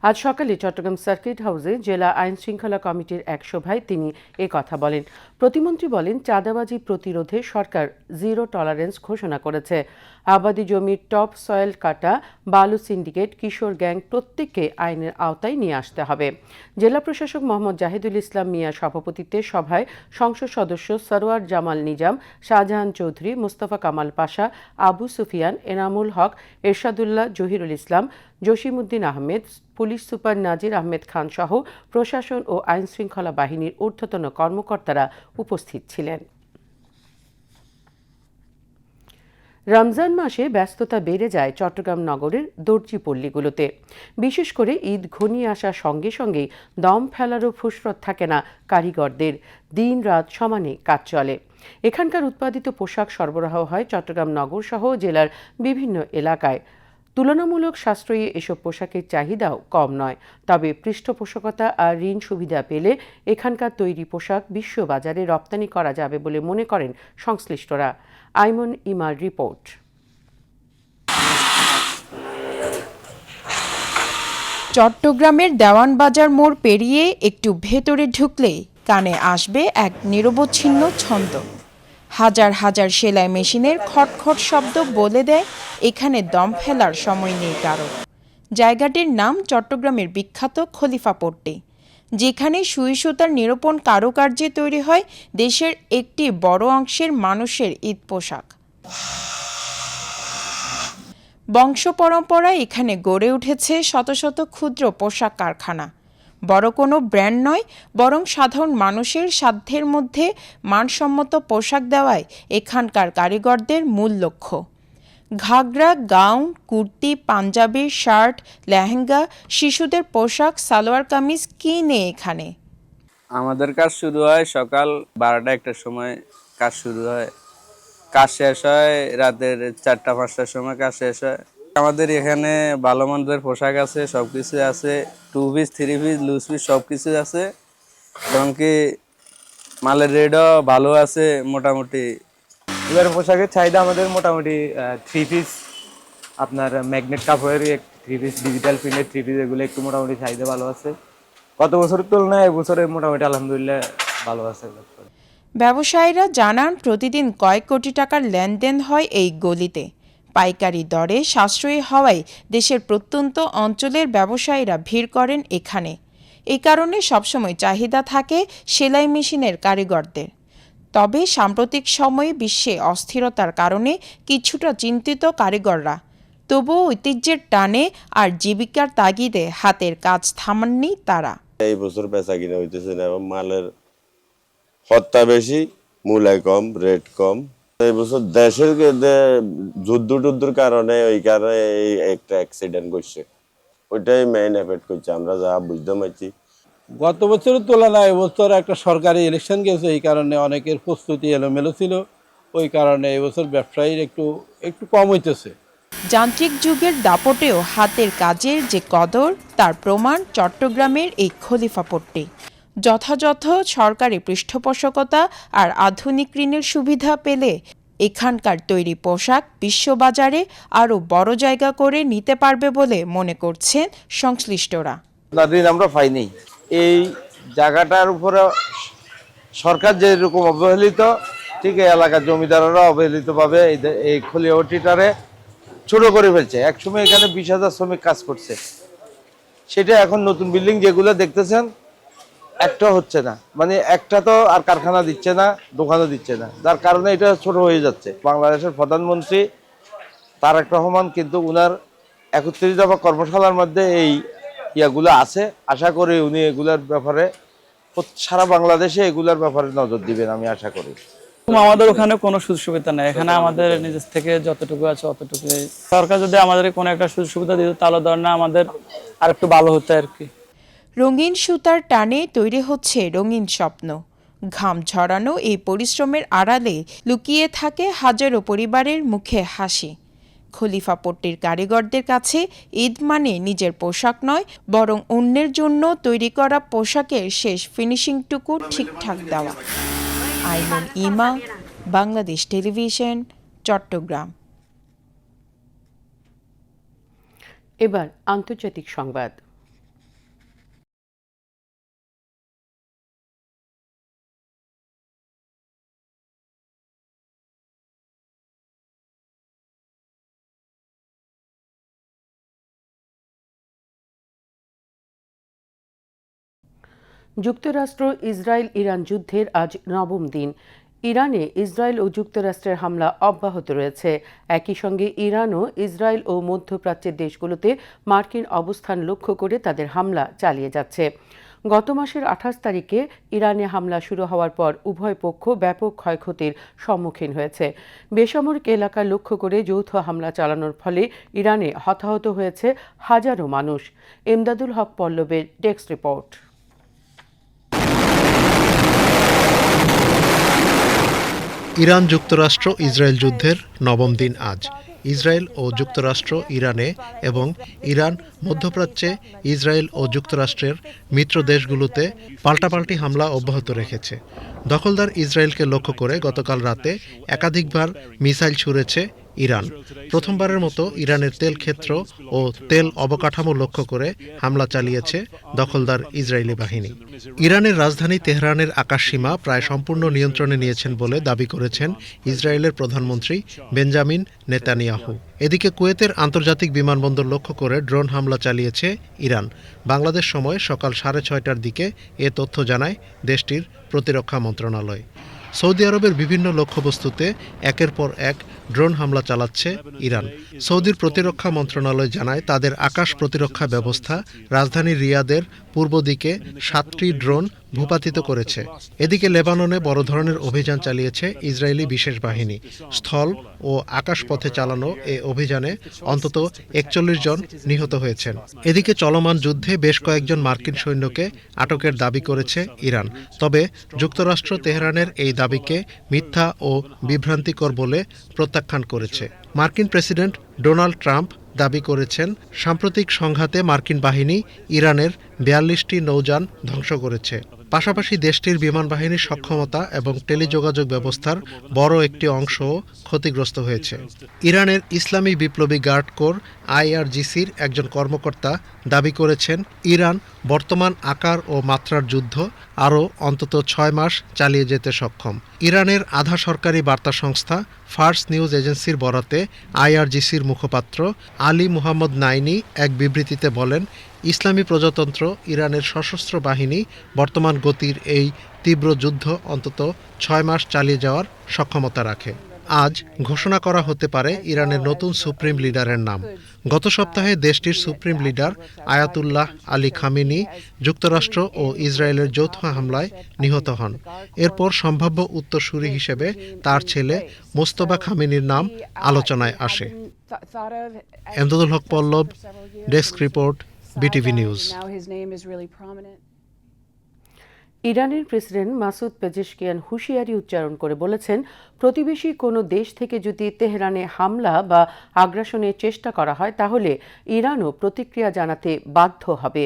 আজ সকালে চট্টগ্রাম সার্কিট হাউসে জেলা আইন শৃঙ্খলা কমিটির এক সভায় তিনি কথা বলেন। প্রতিমন্ত্রী বলেন, চাঁদাবাজি প্রতিরোধে সরকার জিরো টলারেন্স ঘোষণা করেছে। আবাদি জমির টপ সয়েল কাটা, বালু সিন্ডিকেট, কিশোর গ্যাং প্রত্যেককে আইনের আওতায় নিয়ে আসতে হবে। জেলা প্রশাসক মোহাম্মদ জাহিদুল ইসলাম মিয়ার সভাপতিত্বে সভায় সংসদ সদস্য সরোয়ার জামাল নিজাম, শাহজাহান চৌধুরী, মোস্তফা কামাল পাশা, আবু সুফিয়ান, এনামুল হক, এরশাদুল্লাহ, জহিরুল ইসলাম, জসিমউদ্দিন আহমেদ, পুলিশ সুপার নাজির আহমেদ খান সহ প্রশাসন ও আইন শৃঙ্খলা বাহিনীর ঊর্ধ্বতন কর্মকর্তারা উপস্থিত ছিলেন। রমজান মাসে ব্যস্ততা বেড়ে যায় চট্টগ্রাম নগরের দর্জি পল্লীগুলোতে। বিশেষ করে ঈদ ঘনিয়ে আসার সঙ্গে সঙ্গেই দম ফেলারও ফুসরত থাকে না কারিগরদের। দিন রাত সমানে কাজ চলে। এখানকার উৎপাদিত পোশাক সরবরাহ হয় চট্টগ্রাম নগর সহ জেলার বিভিন্ন এলাকায়। তুলনামূলক সাশ্রয়ী এসব পোশাকের চাহিদাও কম নয়। তবে পৃষ্ঠপোষকতা আর ঋণ সুবিধা পেলে এখানকার তৈরি পোশাক বিশ্ববাজারে রপ্তানি করা যাবে বলে মনে করেন সংশ্লিষ্টরা। আইমন ইমার রিপোর্ট। চট্টগ্রামের দেওয়ানবাজার মোড় পেরিয়ে একটু ভেতরে ঢুকলেই কানে আসবে এক নিরবচ্ছিন্ন ছন্দ। হাজার হাজার সেলাই মেশিনের খটখট শব্দ বলে দেয় এখানে দম ফেলার সময় নেই কারো। জায়গাটির নাম চট্টগ্রামের বিখ্যাত খলিফা পট্টি, যেখানে সুই সুতার নিরূপণ কারুকার্যে তৈরি হয় দেশের একটি বড় অংশের মানুষের ঈদ পোশাক। বংশ পরম্পরায় এখানে গড়ে উঠেছে শত শত ক্ষুদ্র পোশাক কারখানা। বড় কোনো ব্র্যান্ড নয়, বরং সাধারণ মানুষের সাধ্যের মধ্যে মানসম্মত পোশাক দেওয়াই এখানকার কারিগরদের মূল লক্ষ্য। ঘাগরা, গাউন, কুর্তি, পাঞ্জাবি, শার্ট, লেহেঙ্গা, শিশুদের পোশাক, সালোয়ার কামিজ কি নেই এখানে। আমাদের কাজ শুরু হয় সকাল 12টা-1টার সময় কাজ শুরু হয়, কাজ শেষ হয় রাতের 4টা-5টার সময় কাজ শেষ হয়। আমাদের এখানে ভালো মানের পোশাক আছে, সবকিছু আছে, 2 পিস 3 পিস লুজ পিস সবকিছু আছে। এমনকি মালের রেটও ভালো আছে মোটামুটি। এবার পোশাকের চাহিদা আমাদের মোটামুটি 3 পিস, আপনার ম্যাগনেট কাপড়ের 3 পিস, ডিজিটাল প্রিন্টের 3 পিস, এগুলো একটু মোটামুটি চাহিদা ভালো আছে। গত বছরের তুলনায় এবছরে মোটামুটি আলহামদুলিল্লাহ ভালো আছে। ব্যবসায়ীরা জানান, প্রতিদিন কয়েক কোটি টাকার লেনদেন হয় এই গলিতে। পাইকারি দরে সাশ্রয়ী হওয়ায় দেশের প্রত্যন্ত অঞ্চলের ব্যবসায়ীরা ভিড় করেন এখানে। এই কারণে সবসময় চাহিদা থাকে সেলাই মেশিনের কারিগরদের। তবে সাম্প্রতিক সময়ে বিশ্বে অস্থিরতার কারণে কিছুটা চিন্তিত কারিগররা। তবুও ঐতিহ্যের টানে আর জীবিকার তাগিদে হাতের কাজ থামাননি তারা। এই বছর বেচা কিনা হইতেছে না, মালের হত্যা বেশি, মূল্য কম, রেট কম। এই বছর দেশের যুদ্ধের কারণে এই একটা অ্যাক্সিডেন্ট করছে, ওইটাই মেইন এফেক্ট করছে, আমরা যা বুঝতে পারছি। গত বছরের তুলনায় এবছর একটা সরকারি ইলেকশন গেছে, এই কারণে অনেকের প্রস্তুতি এলোমেলো ছিল, ওই কারণে এবছর ব্যবসায়ীর একটু কম হইতেছে। যান্ত্রিক যুগের দাপটেও হাতের কাজের যে কদর তার প্রমাণ চট্টগ্রামের এই খলিফা পট্টি। যথাযথ সরকারি পৃষ্ঠপোষকতা আর আধুনিক ঋণের সুবিধা পেলে এখানকার তৈরি পোশাক বিশ্ববাজারে আরও বড় জায়গা করে নিতে পারবে বলে মনে করছেন সংশ্লিষ্টরা। ঋণ আমরা পাইনি, এই জায়গাটার উপরে সরকার যেরকম অবহেলিত, ঠিক এই এলাকার জমিদাররা অবহেলিতভাবে এই খলিফাটিটারে ছোট করে ফেলছে। একসময় এখানে 20,000 শ্রমিক কাজ করছে, সেটা এখন নতুন বিল্ডিং যেগুলো দেখতেছেন একটা হচ্ছে না, মানে একটা তো আর কারখানা দিচ্ছে না, দোকানও দিচ্ছে না, যার কারণে এটা ছোট হয়ে যাচ্ছে। বাংলাদেশের প্রধানমন্ত্রী তারেক রহমান কিন্তু উনার 31 দফা কর্মশালার মধ্যে এই ইয়াগুলো আছে, আশা করি উনি এগুলার ব্যাপারে সারা বাংলাদেশে এগুলার ব্যাপারে নজর দিবেন, আমি আশা করি। আমাদের ওখানে কোনো সুযোগ সুবিধা নেই, এখানে আমাদের নিজের থেকে যতটুকু আছে অতটুকু। সরকার যদি আমাদের কোনো একটা সুযোগ সুবিধা দিত তাহলে ধর না আমাদের আর একটু ভালো হতো আর কি। রঙিন সুতার টানে তৈরি হচ্ছে রঙিন স্বপ্ন। ঘাম ঝরানো এই পরিশ্রমের আড়ালে লুকিয়ে থাকে হাজারো পরিবারের মুখে হাসি। খলিফা পট্টির কারিগরদের কাছে ঈদ মানে নিজের পোশাক নয়, বরং অন্যের জন্য তৈরি করা পোশাকের শেষ ফিনিশিংটুকু ঠিকঠাক দেওয়া। আইনুল ইমা, বাংলাদেশ টেলিভিশন, চট্টগ্রাম। এবার আন্তর্জাতিক সংবাদ। যুক্তরাষ্ট্র ইসরায়েল ইরান যুদ্ধের আজ নবম দিন। ইরানে ইসরায়েল ও যুক্তরাষ্ট্রের হামলা অব্যাহত রয়েছে। একই সঙ্গে ইরানও ইসরায়েল ও মধ্যপ্রাচ্যের দেশগুলোতে মার্কিন অবস্থান লক্ষ্য করে তাদের হামলা চালিয়ে যাচ্ছে। গত মাসের 28 তারিখে ইরানে হামলা শুরু হওয়ার পর উভয় পক্ষ ব্যাপক ক্ষয়ক্ষতির সম্মুখীন হয়েছে। বেসামরিক এলাকা লক্ষ্য করে যৌথ হামলা চালানোর ফলে ইরানে হতাহত হয়েছে হাজারো মানুষ। এমদাদুল হক পল্লবের ডেস্ক রিপোর্ট। ইরান যুক্তরাষ্ট্র ইসরায়েল যুদ্ধের নবম দিন আজ। ইসরায়েল ও যুক্তরাষ্ট্র ইরানে এবং ইরান মধ্যপ্রাচ্যে ইসরায়েল ও যুক্তরাষ্ট্রের মিত্র দেশগুলোতে পাল্টাপাল্টি হামলা অব্যাহত রেখেছে। দখলদার ইসরায়েলকে লক্ষ্য করে গতকাল রাতে একাধিকবার মিসাইল ছুড়েছে ইরান। প্রথমবারের মতো ইরানের তেল ক্ষেত্র ও তেল অবকাঠামো লক্ষ্য করে হামলা চালিয়েছে দখলদার ইসরায়েলি বাহিনী। ইরানের রাজধানী তেহরানের আকাশসীমা প্রায় সম্পূর্ণ নিয়ন্ত্রণে নিয়েছেন বলে দাবি করেছেন ইসরায়েলের প্রধানমন্ত্রী বেঞ্জামিন নেতানিয়াহু। এদিকে কুয়েতের আন্তর্জাতিক বিমানবন্দর লক্ষ্য করে ড্রোন হামলা চালিয়েছে ইরান। বাংলাদেশ সময় সকাল 6:30টার দিকে এ তথ্য জানায় দেশটির প্রতিরক্ষা মন্ত্রণালয়। সৌদি আরবের বিভিন্ন লক্ষ্যবস্তুতে একের পর এক ড্রোন হামলা চালাচ্ছে ইরান। সৌদির প্রতিরক্ষা মন্ত্রণালয় জানায় তাদের আকাশ প্রতিরক্ষা ব্যবস্থা রাজধানী রিয়াদের পূর্ব দিকে 7টি ড্রোন ভূপাতিত করেছে। এদিকে লেবাননে বড় ধরনের অভিযান চালিয়েছে ইসরায়েলি বিশেষ বাহিনী। স্থল ও আকাশপথে চালানো এ অভিযানে অন্তত 41 জন নিহত হয়েছেন। এদিকে চলমান যুদ্ধে বেশ কয়েকজন মার্কিন সৈন্যকে আটকের দাবি করেছে ইরান। তবে যুক্তরাষ্ট্র তেহরানের এই দাবিকে মিথ্যা ও বিভ্রান্তিকর বলে প্রত্যাখ্যান করেছে। মার্কিন প্রেসিডেন্ট ডোনাল্ড ট্রাম্প দাবি করেছেন সাম্প্রতিক সংঘাতে মার্কিন বাহিনী ইরানের 42টি নৌযান ধ্বংস করেছে। পাশাপাশি দেশটির বিমান বাহিনীর সক্ষমতা এবং টেলিযোগাযোগ ব্যবস্থার বড় একটি অংশও ক্ষতিগ্রস্ত হয়েছে। ইরানের ইসলামী বিপ্লবী গার্ড কোর IRGCর একজন কর্মকর্তা দাবি করেছেন ইরান বর্তমান আকার ও মাত্রার যুদ্ধ আরও অন্তত 6 মাস চালিয়ে যেতে সক্ষম। ইরানের আধা সরকারি বার্তা সংস্থা ফার্স নিউজ এজেন্সির বরাতে IRGCর মুখপাত্র আলী মুহাম্মদ নাইনি এক বিবৃতিতে বলেন, ইসলামী প্রজাতন্ত্র ইরানের সশস্ত্র বাহিনী বর্তমান গতির এই তীব্র যুদ্ধ অন্তত 6 মাস চালিয়ে যাওয়ার সক্ষমতা রাখে। আজ ঘোষণা করা হতে পারে ইরানের নতুন সুপ্রিম লিডারের নাম। গত সপ্তাহে দেশটির supreme leader Ayatollah Ali Khamenei যুক্তরাষ্ট্র ও ইসরায়েলের যৌথ হামলায় নিহত হন। এরপর সম্ভাব্য উত্তরসূরি হিসেবে তার ছেলে মোস্তফা খামেনির নাম আলোচনায় আসে। এমদাদুল হক পল্লব, ডেস্ক রিপোর্ট, BTV নিউজ। ইরানের প্রেসিডেন্ট মাসুদ পেজেশকিয়ান হুঁশিয়ারি উচ্চারণ করে বলেছেন, প্রতিবেশী কোনো দেশ থেকে যদি তেহরানে হামলা বা আগ্রাসনের চেষ্টা করা হয় তাহলে ইরানও প্রতিক্রিয়া জানাতে বাধ্য হবে।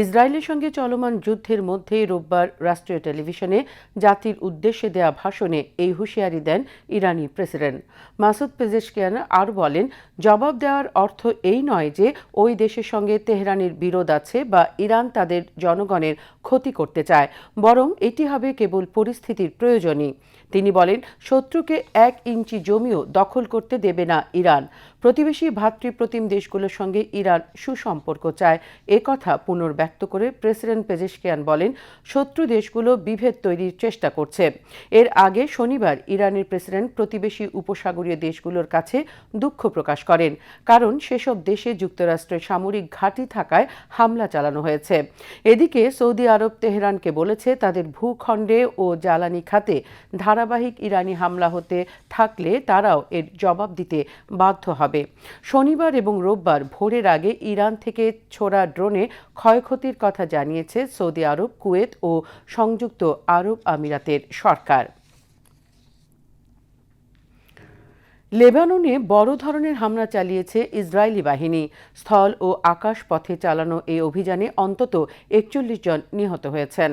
ইসরায়েলের সঙ্গে চলমান যুদ্ধের মধ্যে রোববার রাষ্ট্রীয় টেলিভিশনে জাতির উদ্দেশ্যে দেয়া ভাষণে এই হুঁশিয়ারি দেন ইরানি প্রেসিডেন্ট। মাসুদ পেজেশকিয়ান আরও বলেন, জবাব দেওয়ার অর্থ এই নয় যে ওই দেশের সঙ্গে তেহরানের বিরোধ আছে বা ইরান তাদের জনগণের ক্ষতি করতে চায়, বরং এটি হবে কেবল পরিস্থিতির প্রয়োজনই। তিনি বলেন, শত্রু শত্রুকে 1 ইঞ্চি জমিও দখল করতে দেবে না ইরান। প্রতিবেশী ভাতৃপ্রতিম দেশগুলোর সঙ্গে ইরান সুসম্পর্ক চায়, একথা পুনর্ব্যক্ত করে প্রেসিডেন্ট পেজেশকিয়ান বলেন, শত্রু দেশগুলো বিভেদ তৈরির চেষ্টা করছে। এর আগে শনিবার ইরানের প্রেসিডেন্ট প্রতিবেশী উপসাগরীয় দেশগুলোর কাছে দুঃখ প্রকাশ করেন, কারণ সেসব দেশে যুক্তরাষ্ট্রের সামরিক ঘাঁটি থাকায় হামলা চালানো হয়েছে। এদিকে সৌদি আরব তেহরানকে বলেছে তাদের ভূখণ্ডে ও জ্বালানি খাতে ধারাবাহিক ইরানি হামলা হতে থাকলে তারাও এর জবাব দিতে বাধ্য হবে। শনিবার এবং রোববার ভোরের আগে ইরান থেকে ছোড়া ড্রোনে ক্ষয়ক্ষতির কথা জানিয়েছে সৌদি আরব, কুয়েত ও সংযুক্ত আরব আমিরাতের সরকার। লেবাননে বড় ধরনের হামলা চালিয়েছে ইসরায়েলি বাহিনী। স্থল ও আকাশ পথে চালানো এই অভিযানে অন্তত 41 জন নিহত হয়েছেন।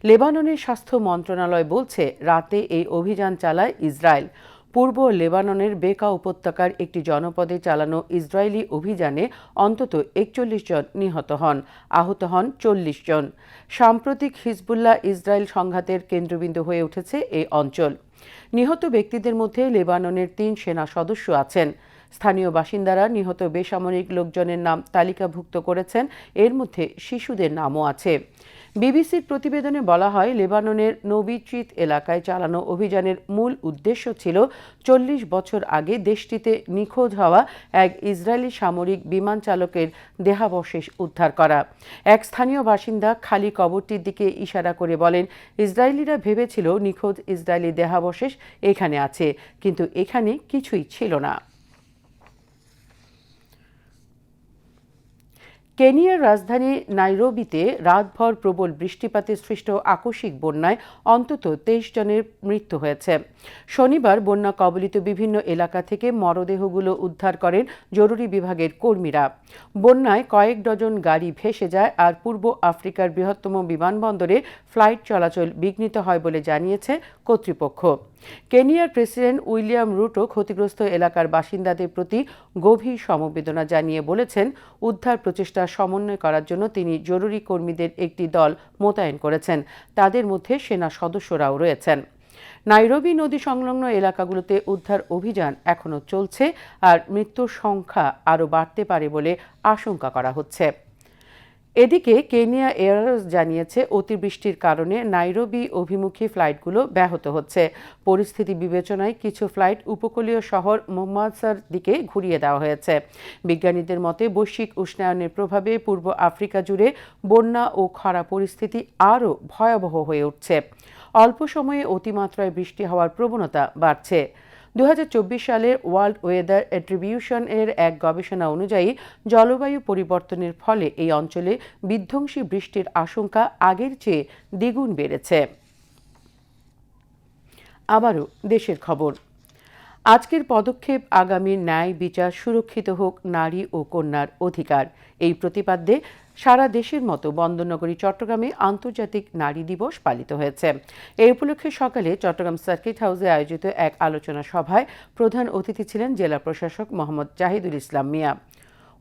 লেবাননের স্বাস্থ্য মন্ত্রণালয় বলছে, রাতে এই অভিযান চালায় ইসরায়েল। পূর্ব লেবাননের বেকা উপত্যকার একটি জনপদে চালানো ইসরায়েলি অভিযানে অন্তত 41 জন নিহত হন, আহত হন 40 জন। সাম্প্রতিক হিজবুল্লাহ ইসরায়েল সংঘাতের কেন্দ্রবিন্দু হয়ে উঠেছে এই অঞ্চল। নিহত ব্যক্তিদের মধ্যে লেবাননের 3 সেনা সদস্য আছেন। স্থানীয় বাসিন্দারা নিহত বেসামরিক লোকজনের নাম তালিকাভুক্ত করেছেন, এর মধ্যে শিশুদের নামও আছে। বিবিসির প্রতিবেদনে বলা হয়, লেবাননের নবিচিত এলাকায় চালানো অভিযানের মূল উদ্দেশ্য ছিল 40 বছর আগে দেশটিতে নিখোঁজ হওয়া এক ইসরায়েলি সামরিক বিমান চালকের দেহাবশেষ উদ্ধার করা। এক স্থানীয় বাসিন্দা খালি কবরটির দিকে ইশারা করে বলেন, ইসরায়েলিরা ভেবেছিল নিখোঁজ ইসরায়েলি দেহাবশেষ এখানে আছে, কিন্তু এখানে কিছুই ছিল না। কেনিয়ার রাজধানী নাইরোবিতে রাতভর প্রবল বৃষ্টিপাতে সৃষ্ট আকস্মিক বন্যায় অন্তত 23 জনের মৃত্যু হয়েছে। শনিবার বন্যা কবলিত বিভিন্ন এলাকা থেকে মরদেহগুলো উদ্ধার করেন জরুরি বিভাগের কর্মীরা। বন্যায় কয়েক ডজন গাড়ি ভেসে যায় আর পূর্ব আফ্রিকার বৃহত্তম বিমানবন্দরে ফ্লাইট চলাচল বিঘ্নিত হয় বলে জানিয়েছে কর্তৃপক্ষ। কেনিয়ার প্রেসিডেন্ট উইলিয়াম রুটো ক্ষতিগ্রস্ত এলাকার বাসিন্দাদের প্রতি গভীর সমবেদনা জানিয়ে বলেছেন, উদ্ধার প্রচেষ্টা সমন্বয় করার জন্য তিনি জরুরি কর্মীদের একটি দল মোতায়েন করেছেন, তাদের মধ্যে সেনা সদস্যরাও রয়েছেন। নাইরোবি নদী সংলগ্ন এলাকাগুলোতে উদ্ধার অভিযান এখনও চলছে আর মৃত্যুর সংখ্যা আরও বাড়তে পারে বলে আশঙ্কা করা হচ্ছে। এদিকে কেনিয়া এয়ারওয়েজ জানিয়েছে, অতিবৃষ্টির কারণে নাইরোবি অভিমুখী ফ্লাইটগুলো ব্যাহত হচ্ছে। পরিস্থিতি বিবেচনায় কিছু ফ্লাইট উপকূলীয় শহর মোম্বাসার দিকে ঘুরিয়ে দেওয়া হয়েছে। বিজ্ঞানীদের মতে, বৈশ্বিক উষ্ণায়নের প্রভাবে পূর্ব আফ্রিকা জুড়ে বন্যা ও খরা পরিস্থিতি আরও ভয়াবহ হয়ে উঠছে। অল্প সময়ে অতিমাত্রায় বৃষ্টি হওয়ার প্রবণতা বাড়ছে। 2024 সালের ওয়ার্ল্ড ওয়েদার অ্যাট্রিবিউশন এর এক গবেষণা অনুযায়ী জলবায়ু পরিবর্তনের ফলে এই অঞ্চলে বিধ্বংসী বৃষ্টির আশঙ্কা আগের চেয়ে দ্বিগুণ বেড়েছে। আবারও দেশের খবর। আজকের পদক্ষেপ আগামীর ন্যায় বিচার সুরক্ষিত হোক নারী ও কন্যার অধিকার, এই প্রতিপাদ্যে সারা দেশের মতো বন্দরনগরী চট্টগ্রামে আন্তর্জাতিক নারী দিবস পালিত হয়েছে। এই উপলক্ষে সকালে চট্টগ্রাম সার্কিট হাউসে আয়োজিত এক আলোচনা সভায় প্রধান অতিথি ছিলেন জেলা প্রশাসক মোহাম্মদ জাহিদুল ইসলাম মিয়া।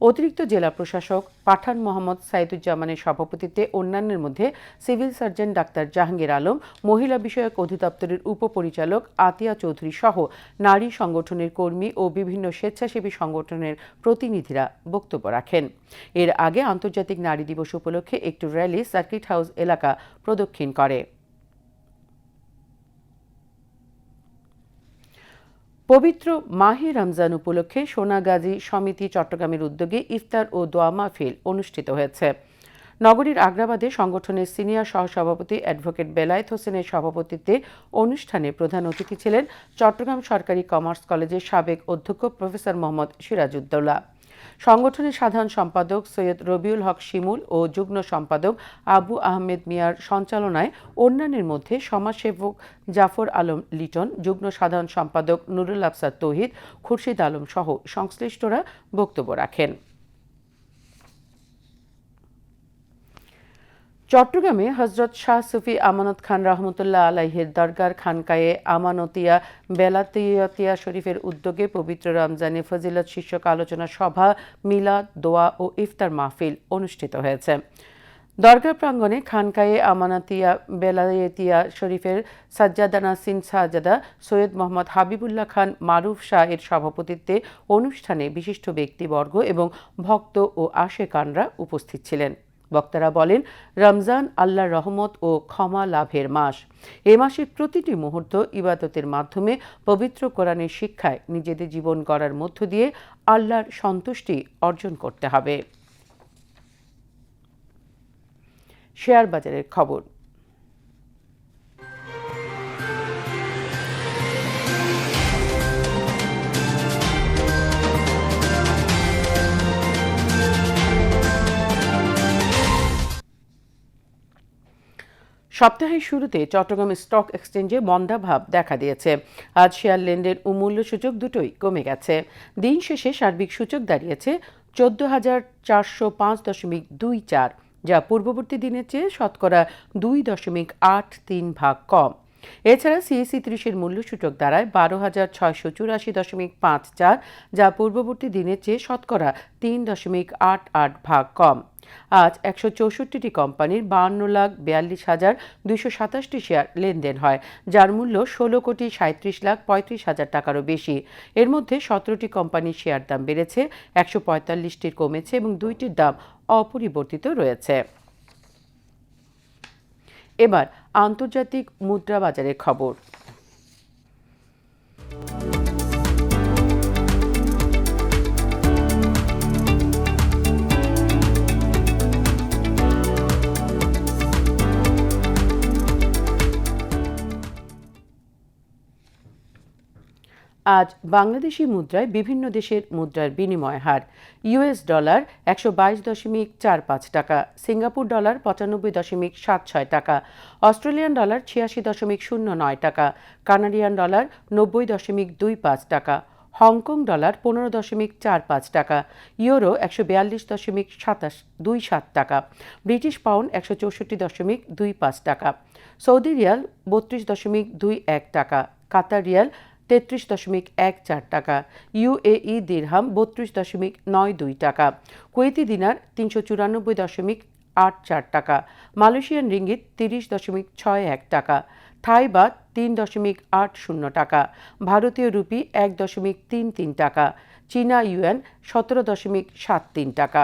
অতিরিক্ত জেলা প্রশাসক পাঠান মোহাম্মদ সাইদুজ্জামানের সভাপতিত্বে অন্যান্যের মধ্যে civil surgeon doctor Jahangir Alam, মহিলা বিষয়ক অধিদপ্তরের উপপরিচালক আতিয়া চৌধুরী সহ নারী সংগঠনের কর্মী ও বিভিন্ন স্বেচ্ছাসেবী সংগঠনের প্রতিনিধিরা বক্তব্য রাখেন। এর আগে আন্তর্জাতিক নারী দিবস উপলক্ষে একটি র্যালি সার্কিট হাউস এলাকা প্রদক্ষিণ করে। পবিত্র মাহে রমজান উপলক্ষে সোনাগাজী সমিতি চট্টগ্রামের উদ্যোগে ইফতার ও দোয়া মাহফিল অনুষ্ঠিত হয়েছে। নগরীর আগ্রাবাদে সংগঠনের সিনিয়র সহসভাপতি অ্যাডভোকেট বেলায়েত হোসেনের সভাপতিত্বে অনুষ্ঠানে প্রধান অতিথি ছিলেন চট্টগ্রাম সরকারি কমার্স কলেজের সাবেক অধ্যক্ষ প্রফেসর মোহাম্মদ সিরাজউদ্দৌলা। সংগঠনের সাধারণ সম্পাদক সৈয়দ রবিউল হক শিমুল ও যুগ্ম সম্পাদক আবু আহমেদ মিয়ার সঞ্চালনায় অন্যান্যের মধ্যে সমাজসেবক জাফর আলম লিটন, যুগ্ম সাধারণ সম্পাদক নুরুল আফসার তৌহিদ, খুরশিদ আলম সহ সংশ্লিষ্টরা বক্তব্য রাখেন। চট্টগ্রামে হযরত শাহ সুফি আমানত খান রহমতুল্লাহ আলাইহির দরগার খানকায়ে আমানতিয়া বেলাতিয়া শরীফের উদ্যোগে পবিত্র রমজানে ফজিলত শীর্ষক আলোচনা সভা, মিলাদ, দোয়া ও ইফতার মাহফিল অনুষ্ঠিত হয়েছে। দরগা প্রাঙ্গণে খানকায়ে আমানাতিয়া বেলায়েতিয়া শরীফের সাজ্জাদা নাসিন সাজ্জাদা সৈয়দ মোহাম্মদ হাবিবুল্লাহ খান মারুফ শাহ এর সভাপতিত্বে অনুষ্ঠানে বিশিষ্ট ব্যক্তিবর্গ এবং ভক্ত ও আশেকানরা উপস্থিত ছিলেন। বক্তারা বলেন, রমজান আল্লাহর রহমত ও ক্ষমা লাভের মাস। এ মাসে প্রতিটি মুহূর্ত ইবাদতের মাধ্যমে পবিত্র কোরআনের শিক্ষায় নিজেদের জীবন গড়ার মধ্য দিয়ে আল্লাহর সন্তুষ্টি অর্জন করতে হবে। শেয়ার বাজারের খবর। সপ্তাহের শুরুতে চট্টগ্রাম স্টক এক্সচেঞ্জে মন্দাভাব দেখা দিয়েছে। আজ শেয়ার লেনদেন ও মূল্য সূচক দুটোই কমে গেছে। দিন শেষে সার্বিক সূচক দাঁড়িয়েছে 14,405.24, যা পূর্ববর্তী দিনের চেয়ে শতকরা 2.83 কম। এছাড়া সিএসি 30-এর মূল্য সূচক দাঁড়ায় 12,684.54, যা পূর্ববর্তী দিনের চেয়ে শতকরা 3.88 কম। আজ 164টি কোম্পানির 52,42,227 শেয়ার লেনদেন হয়, যার মূল্য 16,37,35,000 টাকারও বেশি। এর মধ্যে 17টি কোম্পানির শেয়ার দাম বেড়েছে, 145টির কমেছে এবং 2টির দাম অপরিবর্তিত রয়েছে। এবার আন্তর্জাতিক মুদ্রা বাজারের খবর। আজ বাংলাদেশি মুদ্রায় বিভিন্ন দেশের মুদ্রার বিনিময় হার। ইউএস ডলার 122.45 টাকা, সিঙ্গাপুর ডলার 95.76 টাকা, অস্ট্রেলিয়ান ডলার 86.09 টাকা, কানাডিয়ান ডলার 90.25 টাকা, হংকং ডলার 15.45 টাকা, ইউরো 142.27 টাকা, ব্রিটিশ পাউন্ড 164.25 টাকা, সৌদি রিয়াল 32.21 টাকা, কাতার রিয়াল 33.14 টাকা, ইউএই দিরহাম 32.92 টাকা, কুয়েতি দিনার 394.84 টাকা, মালয়েশিয়ান রিঙ্গিত 30.61 টাকা, থাই বাত 3.80 টাকা, ভারতীয় রুপি 1.33 টাকা, চীনা ইউয়ান 17.73 টাকা।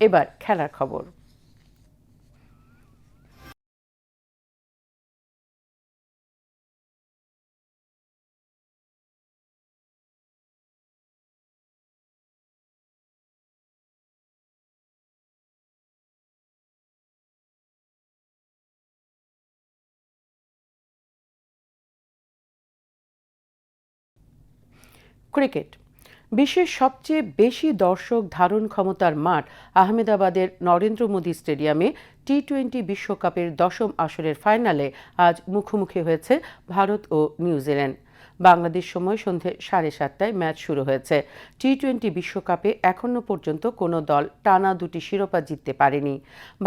এবার খেলার খবর। ক্রিকেট। বিশ্বের সবচেয়ে বেশি দর্শক ধারণ ক্ষমতার মাঠ আহমেদাবাদের নরেন্দ্র মোদী স্টেডিয়ামে টি-20 বিশ্বকাপের 10ম আসরের ফাইনালে আজ মুখোমুখি হয়েছে ভারত ও নিউজিল্যান্ড। বাংলাদেশ সময় সন্ধে 7:30টায় ম্যাচ শুরু হয়েছে। টি-20 বিশ্বকাপে এখনো পর্যন্ত কোনো দল টানা 2টি শিরোপা জিততে পারেনি।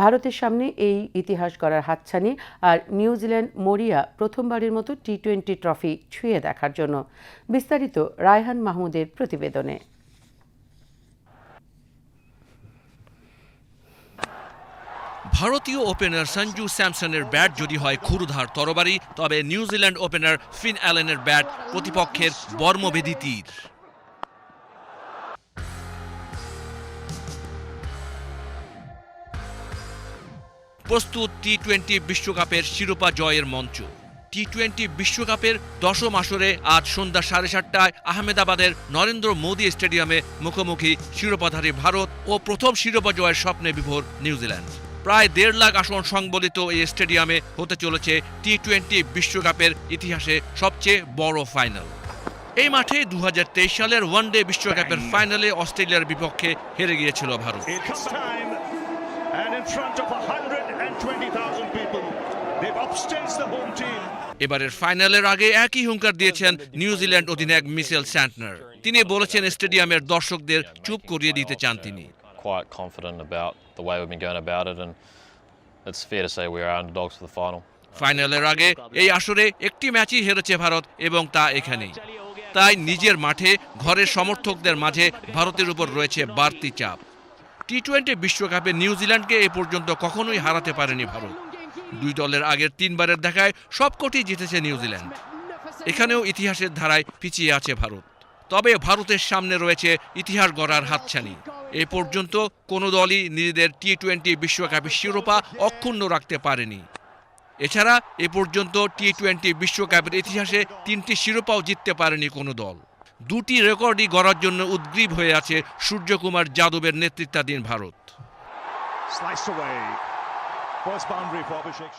ভারতের সামনে এই ইতিহাস গড়ার হাতছানি, আর নিউজিল্যান্ড মরিয়া প্রথমবারের মতো টি-20 ট্রফি ছুঁয়ে দেখার জন্য। বিস্তারিত রায়হান মাহমুদের প্রতিবেদনে। ভারতীয় ওপেনার সঞ্জু স্যামসনের ব্যাট যদি হয় ক্ষুরধার তরবারি, তবে নিউজিল্যান্ড ওপেনার ফিন অ্যালেনের ব্যাট প্রতিপক্ষের বর্মভেদী তীর। প্রস্তুত টি-20 বিশ্বকাপের শিরোপা জয়ের মঞ্চ। টি-20 বিশ্বকাপের 10ম আসরে আজ সন্ধ্যা 7:30টায় আহমেদাবাদের নরেন্দ্র মোদী স্টেডিয়ামে মুখোমুখি শিরোপাধারী ভারত ও প্রথম শিরোপা জয়ের স্বপ্নে বিভোর নিউজিল্যান্ড। প্রায় 1.5 লাখ আসন সংবলিত এই স্টেডিয়ামে হতে চলেছে টি-20 বিশ্বকাপের ইতিহাসে সবচেয়ে বড় ফাইনাল। এই মাঠে 2023 সালের ওয়ানডে বিশ্বকাপের ফাইনালে অস্ট্রেলিয়ার বিপক্ষে হেরে গিয়েছিল ভারত। এবারের ফাইনালের আগে একই হুঙ্কার দিয়েছেন নিউজিল্যান্ড অধিনায়ক মিচেল স্যান্টনার। তিনি বলেছেন স্টেডিয়ামের দর্শকদের চুপ করিয়ে দিতে চান তিনি। Quite confident about the way we've been going about it, and it's fair to say we are underdogs for the final. ফাইনালের আগে এই আসরে একটি ম্যাচই হেরেছে ভারত, এবং তা এখানেই। তাই নিজের মাঠে ঘরের সমর্থকদের মাঝে ভারতের উপর রয়েছে বাড়তি চাপ। টি-20 বিশ্বকাপে নিউজিল্যান্ডকে এ পর্যন্ত কখনোই হারাতে পারেনি ভারত। দুই দলের আগের 3 বারের দেখায় সবকটি জিতেছে নিউজিল্যান্ড। এখানেও ইতিহাসের ধারায় পিছিয়ে আছে ভারত। তবে ভারতের সামনে রয়েছে ইতিহাস গড়ার হাতছানি। এ পর্যন্ত কোনো দলই নিজেদের টি-20 বিশ্বকাপের শিরোপা অক্ষুণ্ণ রাখতে পারেনি। এছাড়া এ পর্যন্ত টি-20 বিশ্বকাপের ইতিহাসে 3টি শিরোপাও জিততে পারেনি কোনো দল। 2টি রেকর্ডই গড়ার জন্য উদ্গ্রীব হয়ে আছে সূর্যকুমার যাদবের নেতৃত্বাধীন ভারত।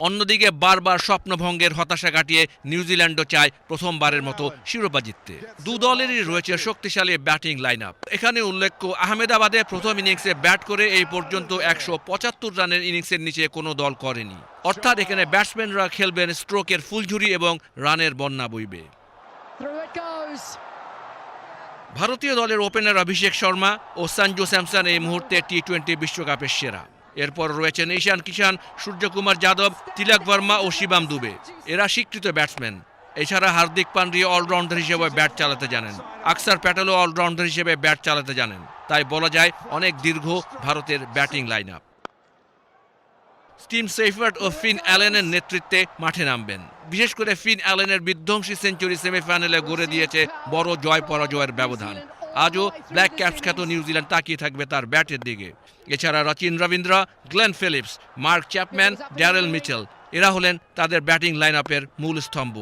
অন্যদিকে বারবার স্বপ্নভঙ্গের হতাশা কাটিয়ে নিউজিল্যান্ডও চায় প্রথমবারের মতো শিরোপা জিততে। দু দলেরই রয়েছে শক্তিশালী ব্যাটিং লাইন আপ। এখানে উল্লেখ্য, আহমেদাবাদে প্রথম ইনিংসে ব্যাট করে এই পর্যন্ত 175 রানের ইনিংসের নিচে কোনো দল করেনি। অর্থাৎ এখানে ব্যাটসম্যানরা খেলবেন স্ট্রোকের ফুলঝুরি এবং রানের বন্যা বইবে। ভারতীয় দলের ওপেনার অভিষেক শর্মা ও সঞ্জু স্যামসন এই মুহূর্তে টি-20 বিশ্বকাপের সেরা। এরপর রয়েছেন ঈশান কিষান, সূর্যকুমার যাদব, তিলক বর্মা ও শিবাম দুবে। এরা স্বীকৃত ব্যাটসম্যান। এছাড়া হার্দিক পান্ডিয়া অলরাউন্ডার হিসেবে ব্যাট চালাতে জানেন। আকসার প্যাটেলও অলরাউন্ডার হিসেবে ব্যাট চালাতে জানেন। তাই বলা যায় অনেক দীর্ঘ ভারতের batting line up. Steve Seifert ও ফিন অ্যালেনের নেতৃত্বে মাঠে নামবেন। বিশেষ করে ফিন অ্যালেনের বিধ্বংসী সেঞ্চুরি সেমিফাইনালে গড়ে দিয়েছে বড় জয় পরাজয়ের ব্যবধান। আজও ব্ল্যাক ক্যাপস খ্যাত নিউজিল্যান্ড তাকিয়ে থাকবে তার ব্যাটের দিকে। এছাড়া Rachin Rabindra, Glenn Phillips, mark Chapman, Daryl Mitchell এরা হলেন তাদের ব্যাটিং লাইন আপের মূল স্তম্ভ।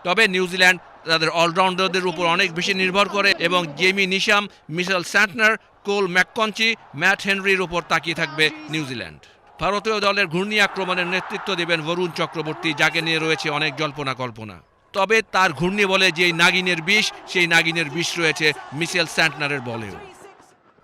তবে নিউজিল্যান্ড তাদের অলরাউন্ডারদের উপর অনেক বেশি নির্ভর করে এবং জেমি নিশাম, মিশেল স্যান্টনার, কোল ম্যাককঞ্চি, ম্যাট হেনরির উপর তাকিয়ে থাকবে নিউজিল্যান্ড। ভারতীয় দলের ঘূর্ণি আক্রমণের নেতৃত্ব দেবেন বরুণ চক্রবর্তী, যাকে নিয়ে রয়েছে অনেক জল্পনা কল্পনা। তবে তার ঘূর্ণি বলে যেই নাগিনের বিষ, সেই নাগিনের বিষ রয়েছে মিশেল স্যান্টনারের বলেও।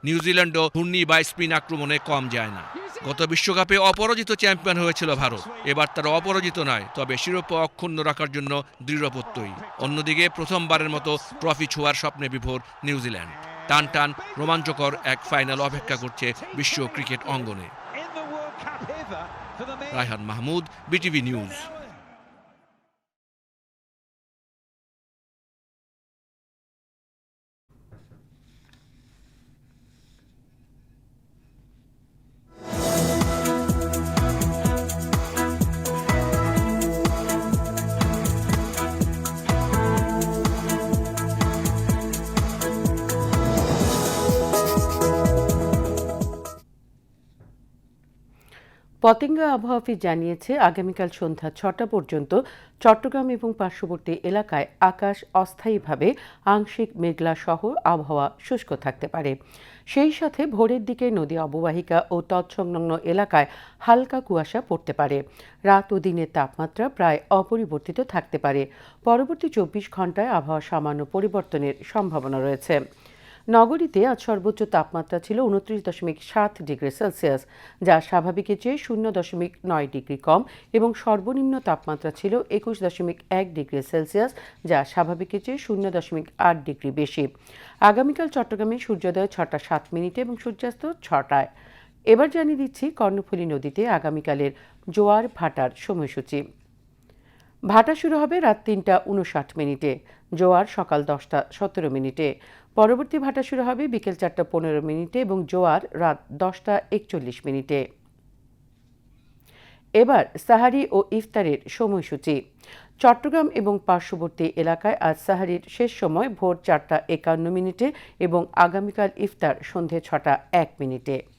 নিউজিল্যান্ডও ঘূর্ণি বা স্পিন আক্রমণে কম যায় না। গত বিশ্বকাপে অপরাজিত চ্যাম্পিয়ন হয়েছিল ভারত। এবার তারা অপরাজিত নয়, তবে শিরোপা অক্ষুণ্ণ রাখার জন্য দৃঢ়প্রত্যয়ী। অন্যদিকে প্রথমবারের মতো ট্রফি ছোঁয়ার স্বপ্নে বিভোর নিউজিল্যান্ড। টান টান রোমাঞ্চকর এক ফাইনাল অপেক্ষা করছে বিশ্ব ক্রিকেট অঙ্গনে। Raihan Mahmud, BTV news. পতেঙ্গা আবহাওয়া অফিস জানিয়েছে, আগামীকাল সন্ধ্যা 6টা পর্যন্ত চট্টগ্রাম এবং পার্শ্ববর্তী এলাকায় আকাশ অস্থায়ীভাবে আংশিক মেঘলা সহ আবহাওয়া শুষ্ক থাকতে পারে। সেই সাথে ভোরের দিকে নদী অববাহিকা ও তৎসংলগ্ন এলাকায় হালকা কুয়াশা পড়তে পারে। রাত ও দিনের তাপমাত্রা প্রায় অপরিবর্তিত থাকতে পারে। পরবর্তী 24 ঘন্টায় আবহাওয়া সামান্য পরিবর্তনের সম্ভাবনা রয়েছে। নগরীতে আজ সর্বোচ্চ তাপমাত্রা ছিল 29.7 ডিগ্রি সেলসিয়াস, যা স্বাভাবিকের চেয়ে 0.9 ডিগ্রি কম, এবং সর্বনিম্ন তাপমাত্রা ছিল 21.1 ডিগ্রি সেলসিয়াস, যা স্বাভাবিকের চেয়ে 0.8 ডিগ্রি বেশি। আগামীকাল চট্টগ্রামে সূর্যোদয় 6টা 7 মিনিটে এবং সূর্যাস্ত 6টায়। এবার জানিয়ে দিচ্ছি কর্ণফুলী নদীতে আগামীকালের জোয়ার ভাটার সময়সূচি। ভাটা শুরু হবে রাত 3টা 59 মিনিটে, জোয়ার সকাল 10টা 17 মিনিটে। পরবর্তী ভাটা শুরু হবে বিকেল 4টা 15 মিনিটে এবং জোয়ার রাত 10টা 41 মিনিটে। এবার সাহারি ও ইফতারের সময়সূচি। চট্টগ্রাম এবং পার্শ্ববর্তী এলাকায় আজ সাহারির শেষ সময় ভোর 4টা 51 মিনিটে এবং আগামীকাল ইফতার সন্ধে 6টা 1 মিনিটে।